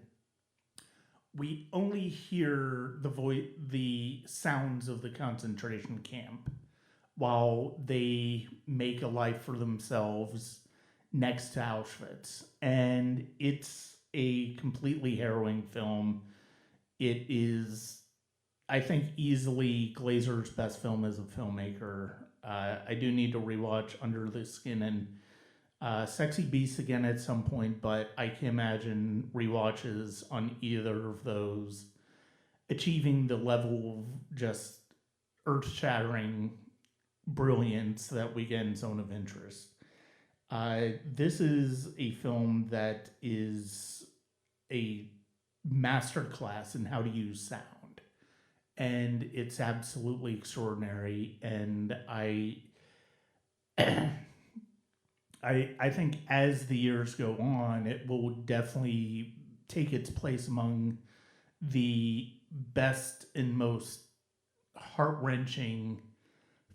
we only hear the sounds of the concentration camp while they make a life for themselves next to Auschwitz. And it's a completely harrowing film. It is, I think, easily Glazer's best film as a filmmaker. I do need to rewatch Under the Skin and Sexy Beast again at some point, but I can imagine rewatches on either of those achieving the level of just earth-shattering brilliance that we get in Zone of Interest. This is a film that is a masterclass in how to use sound, and it's absolutely extraordinary. And I think as the years go on, it will definitely take its place among the best and most heart-wrenching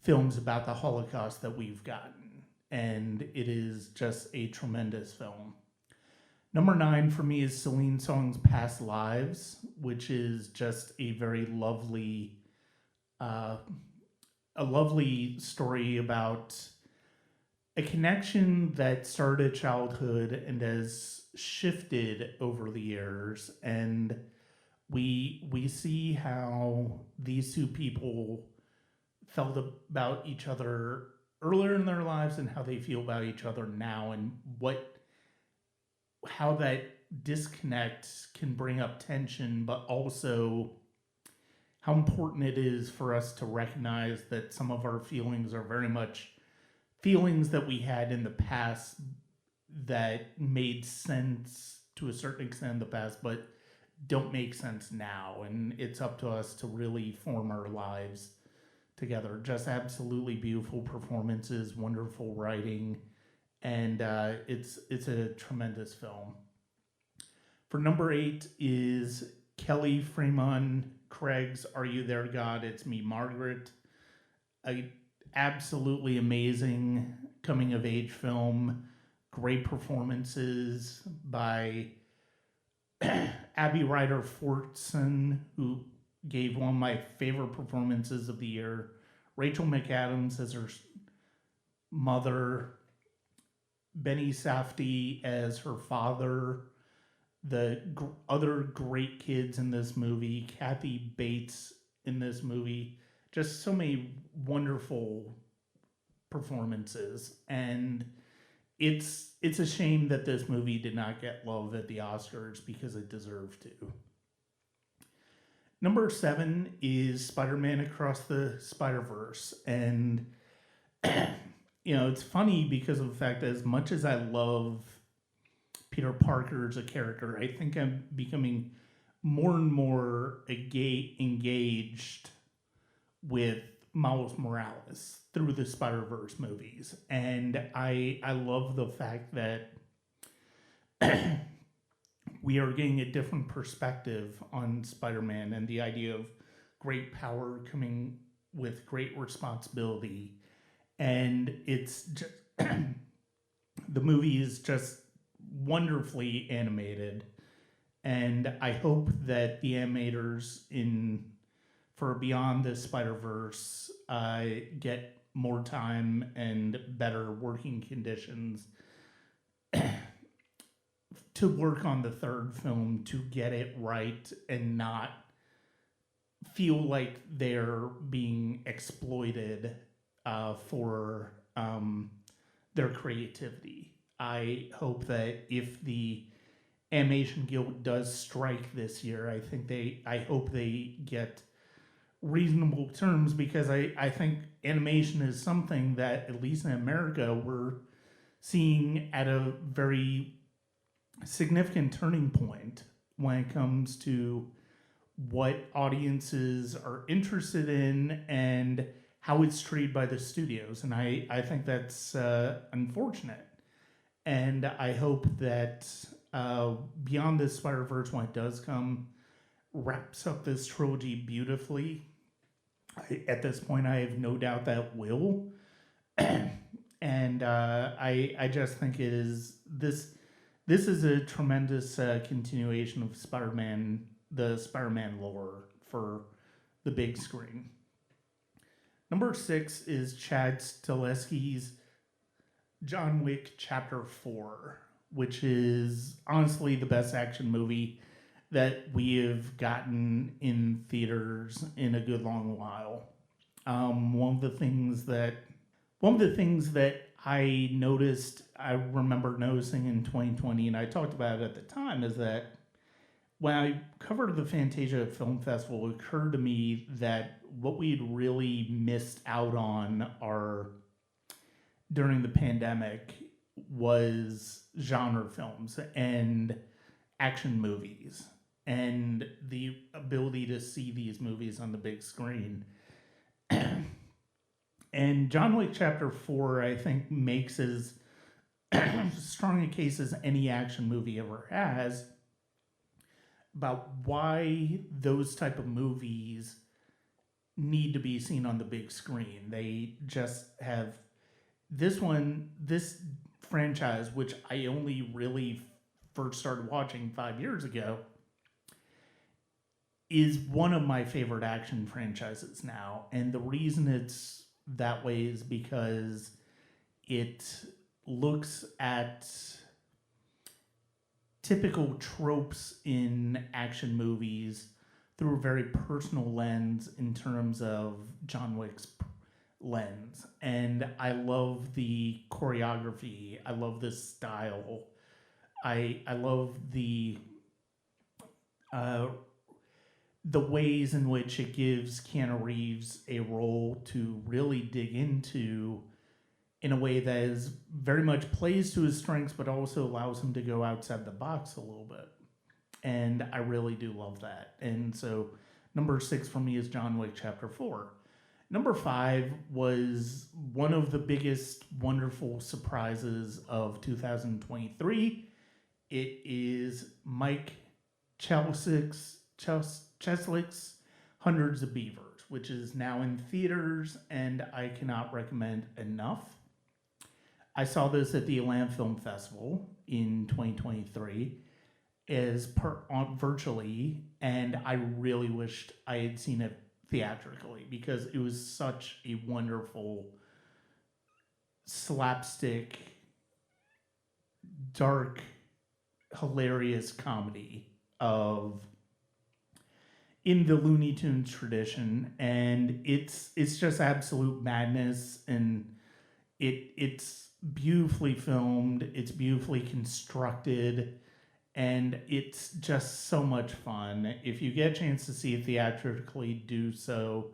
films about the Holocaust that we've gotten. And it is just a tremendous film. Number 9 for me is Celine Song's Past Lives, which is just uh, a lovely story about a connection that started childhood and has shifted over the years. And we see how these two people felt about each other earlier in their lives and how they feel about each other now, and what how that disconnect can bring up tension, but also how important it is for us to recognize that some of our feelings are very much feelings that we had in the past that made sense to a certain extent in the past, but don't make sense now. And it's up to us to really form our lives together. Just absolutely beautiful performances, wonderful writing, and it's a tremendous film. For number 8 is Kelly Fremon Craig's Are You There, God? It's Me, Margaret. A absolutely amazing coming of age film. Great performances by Abby Ryder Fortson, who gave one of my favorite performances of the year. Rachel McAdams as her mother. Benny Safdie as her father. The other great kids in this movie. Kathy Bates in this movie. Just so many wonderful performances, and it's a shame that this movie did not get love at the Oscars because it deserved to. Number 7 is Spider-Man Across the Spider-Verse, and it's funny because of the fact that as much as I love Peter Parker as a character, I think I'm becoming more and more engaged with Miles Morales through the Spider-Verse movies. And I love the fact that we are getting a different perspective on Spider-Man and the idea of great power coming with great responsibility. And it's just the movie is just wonderfully animated, and I hope that the animators for Beyond the Spider-Verse get more time and better working conditions to work on the third film to get it right and not feel like they're being exploited for their creativity. I hope that if the Animation Guild does strike this year, I hope they get reasonable terms, because I think animation is something that, at least in America, we're seeing at a very significant turning point when it comes to what audiences are interested in and how it's treated by the studios. And I think that's unfortunate. And I hope that Beyond the Spider-Verse, when it does come, wraps up this trilogy beautifully. At this point, I have no doubt that will. And I just think it is this is a tremendous continuation of the Spider-Man lore for the big screen. Number 6 is Chad Stahelski's John Wick Chapter 4, which is honestly the best action movie that we have gotten in theaters in a good long while. One of the things that I remember noticing in 2020, and I talked about it at the time, is that when I covered the Fantasia Film Festival, it occurred to me that what we'd really missed out on during the pandemic was genre films and action movies, and the ability to see these movies on the big screen. And John Wick Chapter 4, I think, makes as strong a case as any action movie ever has about why those type of movies need to be seen on the big screen. They just have this franchise, which I only really first started watching 5 years ago, is one of my favorite action franchises now. And the reason it's that way is because it looks at typical tropes in action movies through a very personal lens in terms of John Wick's lens. And I love the choreography. I love the style. I love the ways in which it gives Keanu Reeves a role to really dig into in a way that is very much plays to his strengths, but also allows him to go outside the box a little bit. And I really do love that. And so number 6 for me is John Wick Chapter 4. Number 5 was one of the biggest wonderful surprises of 2023. It is Mike Cheslick's Hundreds of Beavers, which is now in theaters, and I cannot recommend enough. I saw this at the Atlanta Film Festival in 2023 virtually, and I really wished I had seen it theatrically because it was such a wonderful slapstick, dark, hilarious comedy in the Looney Tunes tradition, and it's just absolute madness, and it's beautifully filmed, it's beautifully constructed, and it's just so much fun. If you get a chance to see it theatrically, do so.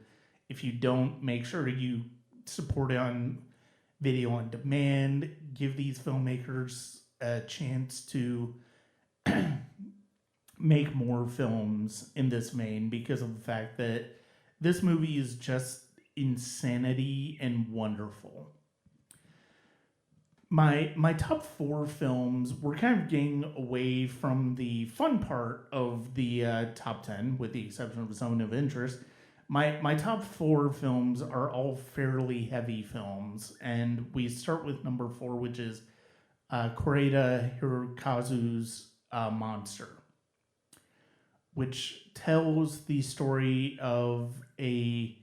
If you don't, make sure you support it on video on demand. Give these filmmakers a chance to make more films in this vein because of the fact that this movie is just insanity and wonderful. My top 4 films, we're kind of getting away from the fun part of the top 10, with the exception of Zone of Interest. My top 4 films are all fairly heavy films, and we start with number 4, which is Koreeda Hirokazu's Monster, which tells the story of a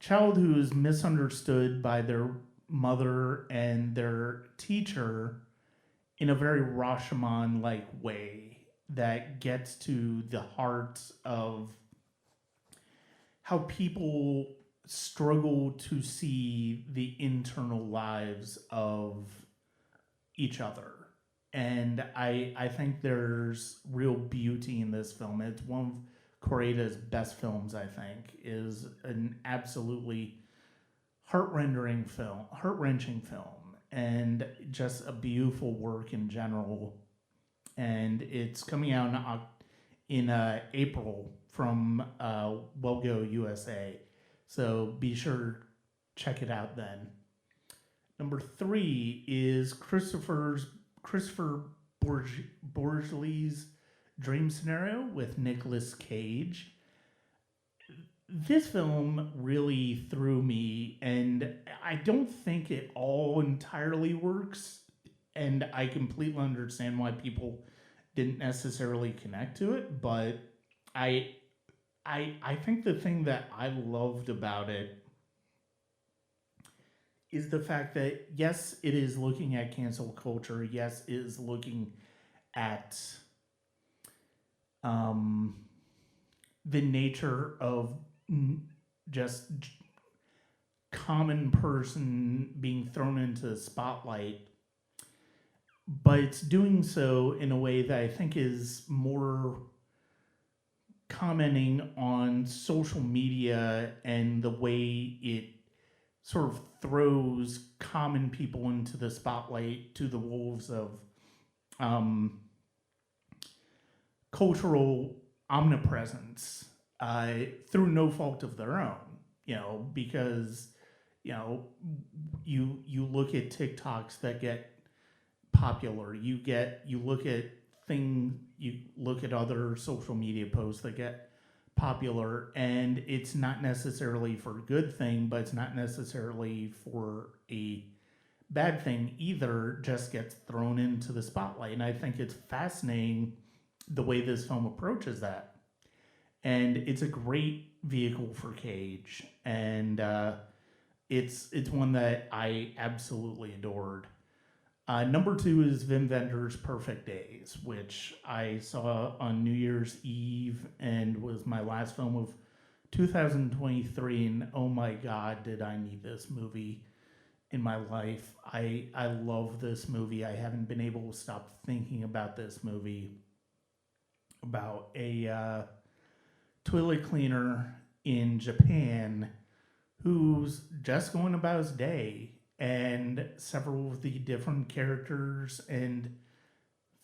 child who is misunderstood by their mother and their teacher in a very Rashomon-like way that gets to the heart of how people struggle to see the internal lives of each other. And I think there's real beauty in this film. It's one of Koreeda's best films, I think. Is an absolutely heart-wrenching film, and just a beautiful work in general. And it's coming out in April from Wellgo USA. So be sure to check it out then. Number 3 is Christopher Borgeli's Dream Scenario with Nicolas Cage. This film really threw me, and I don't think it all entirely works, and I completely understand why people didn't necessarily connect to it, but I think the thing that I loved about it is the fact that, yes, it is looking at cancel culture. Yes, it is looking at the nature of just common person being thrown into the spotlight. But it's doing so in a way that I think is more commenting on social media and the way it sort of throws common people into the spotlight to the wolves of cultural omnipresence through no fault of their own, because, you look at TikToks that get popular, you look at other social media posts that get popular, and it's not necessarily for a good thing, but it's not necessarily for a bad thing either, just gets thrown into the spotlight. And I think it's fascinating the way this film approaches that. And it's a great vehicle for Cage. And it's one that I absolutely adored. Number 2 is Wim Wenders' Perfect Days, which I saw on New Year's Eve and was my last film of 2023. And oh my God, did I need this movie in my life. I love this movie. I haven't been able to stop thinking about this movie, about a toilet cleaner in Japan who's just going about his day, and several of the different characters and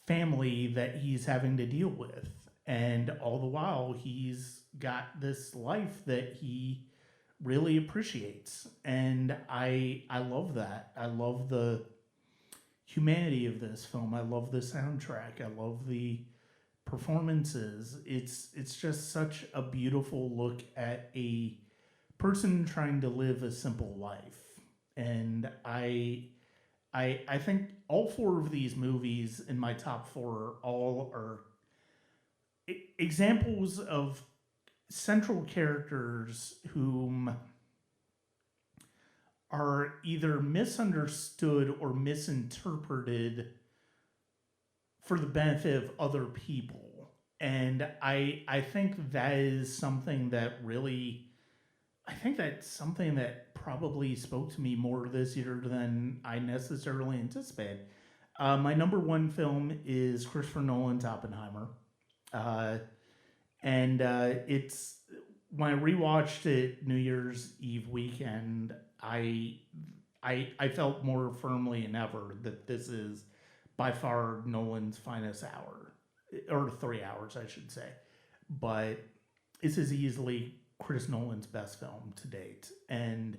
family that he's having to deal with. And all the while, he's got this life that he really appreciates. And I love that. I love the humanity of this film. I love the soundtrack. I love the performances. It's just such a beautiful look at a person trying to live a simple life. And I think all 4 of these movies in my top 4 all are examples of central characters whom are either misunderstood or misinterpreted for the benefit of other people. And I think that is something that really, I think that's something that probably spoke to me more this year than I necessarily anticipated. My number 1 film is Christopher Nolan's Oppenheimer. And it's, when I rewatched it New Year's Eve weekend, I felt more firmly than ever that this is by far Nolan's finest hour, or 3 hours, I should say. But this is easily Chris Nolan's best film to date, and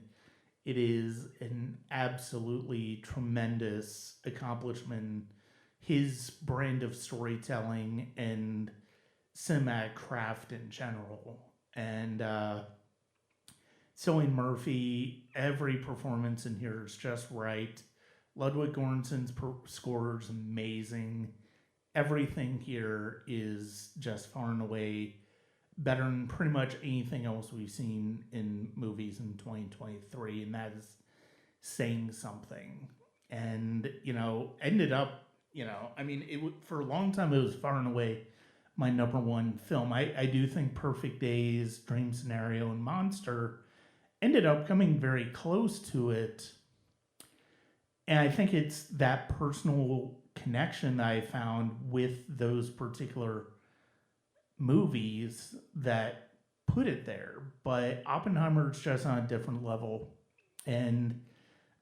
it is an absolutely tremendous accomplishment. His brand of storytelling and cinematic craft in general. And Cillian Murphy, every performance in here is just right. Ludwig Göransson's score is amazing. Everything here is just far and away better than pretty much anything else we've seen in movies in 2023, and that is saying something. And, ended up, I mean, for a long time, it was far and away my number 1 film. I do think Perfect Days, Dream Scenario, and Monster ended up coming very close to it. And I think it's that personal connection that I found with those particular movies that put it there. But Oppenheimer is just on a different level. And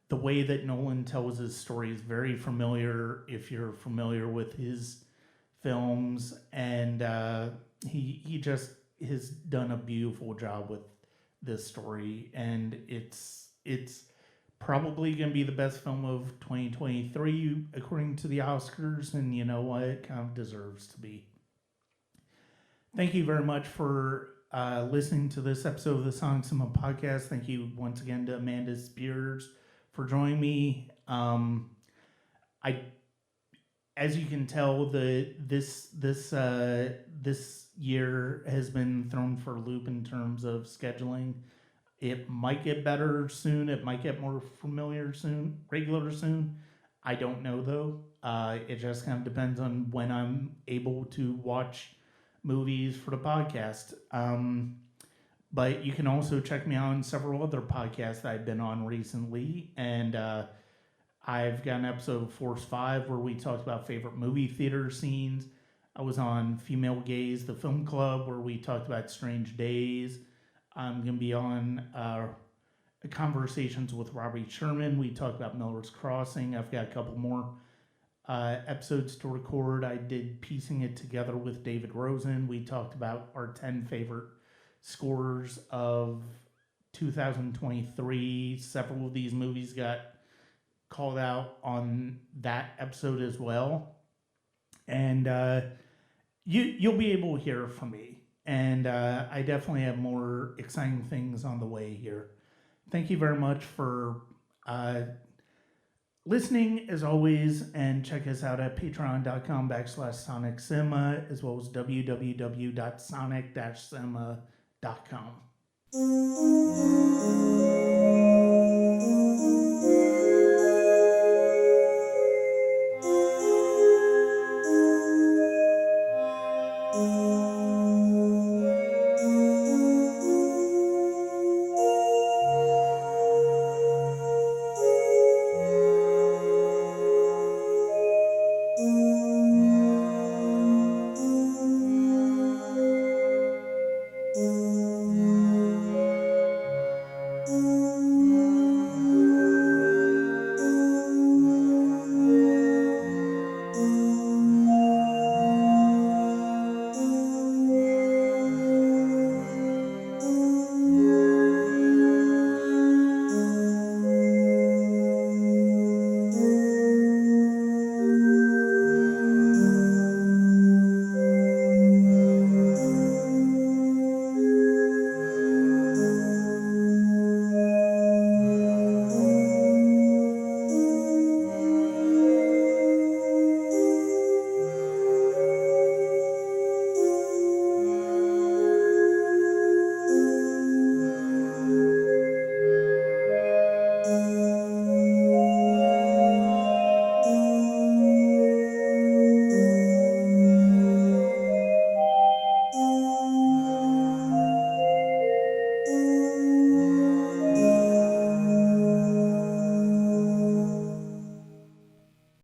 the way that Nolan tells his story is very familiar if you're familiar with his films. And he just has done a beautiful job with this story. And it's probably going to be the best film of 2023 according to the Oscars. And you know what? It kind of deserves to be. Thank you very much for listening to this episode of the Sonic Cinema Podcast. Thank you once again to Amanda Spears for joining me. As you can tell, this year has been thrown for a loop in terms of scheduling. It might get better soon. It might get more familiar soon, regular soon. I don't know though. It just kind of depends on when I'm able to watch movies for the podcast. But you can also check me out on several other podcasts that I've been on recently. And I've got an episode of Force 5 where we talked about favorite movie theater scenes. I was on Female Gaze, the film club, where we talked about Strange Days. I'm going to be on Conversations with Robbie Sherman. We talked about Miller's Crossing. I've got a couple more episodes to record. I did Piecing It Together with David Rosen. We talked about our 10 favorite scores of 2023. Several of these movies got called out on that episode as well. And you'll be able to hear from me. And I definitely have more exciting things on the way here. Thank you very much for listening as always, and check us out at patreon.com/Sonic Cinema, as well as www.sonic-cinema.com.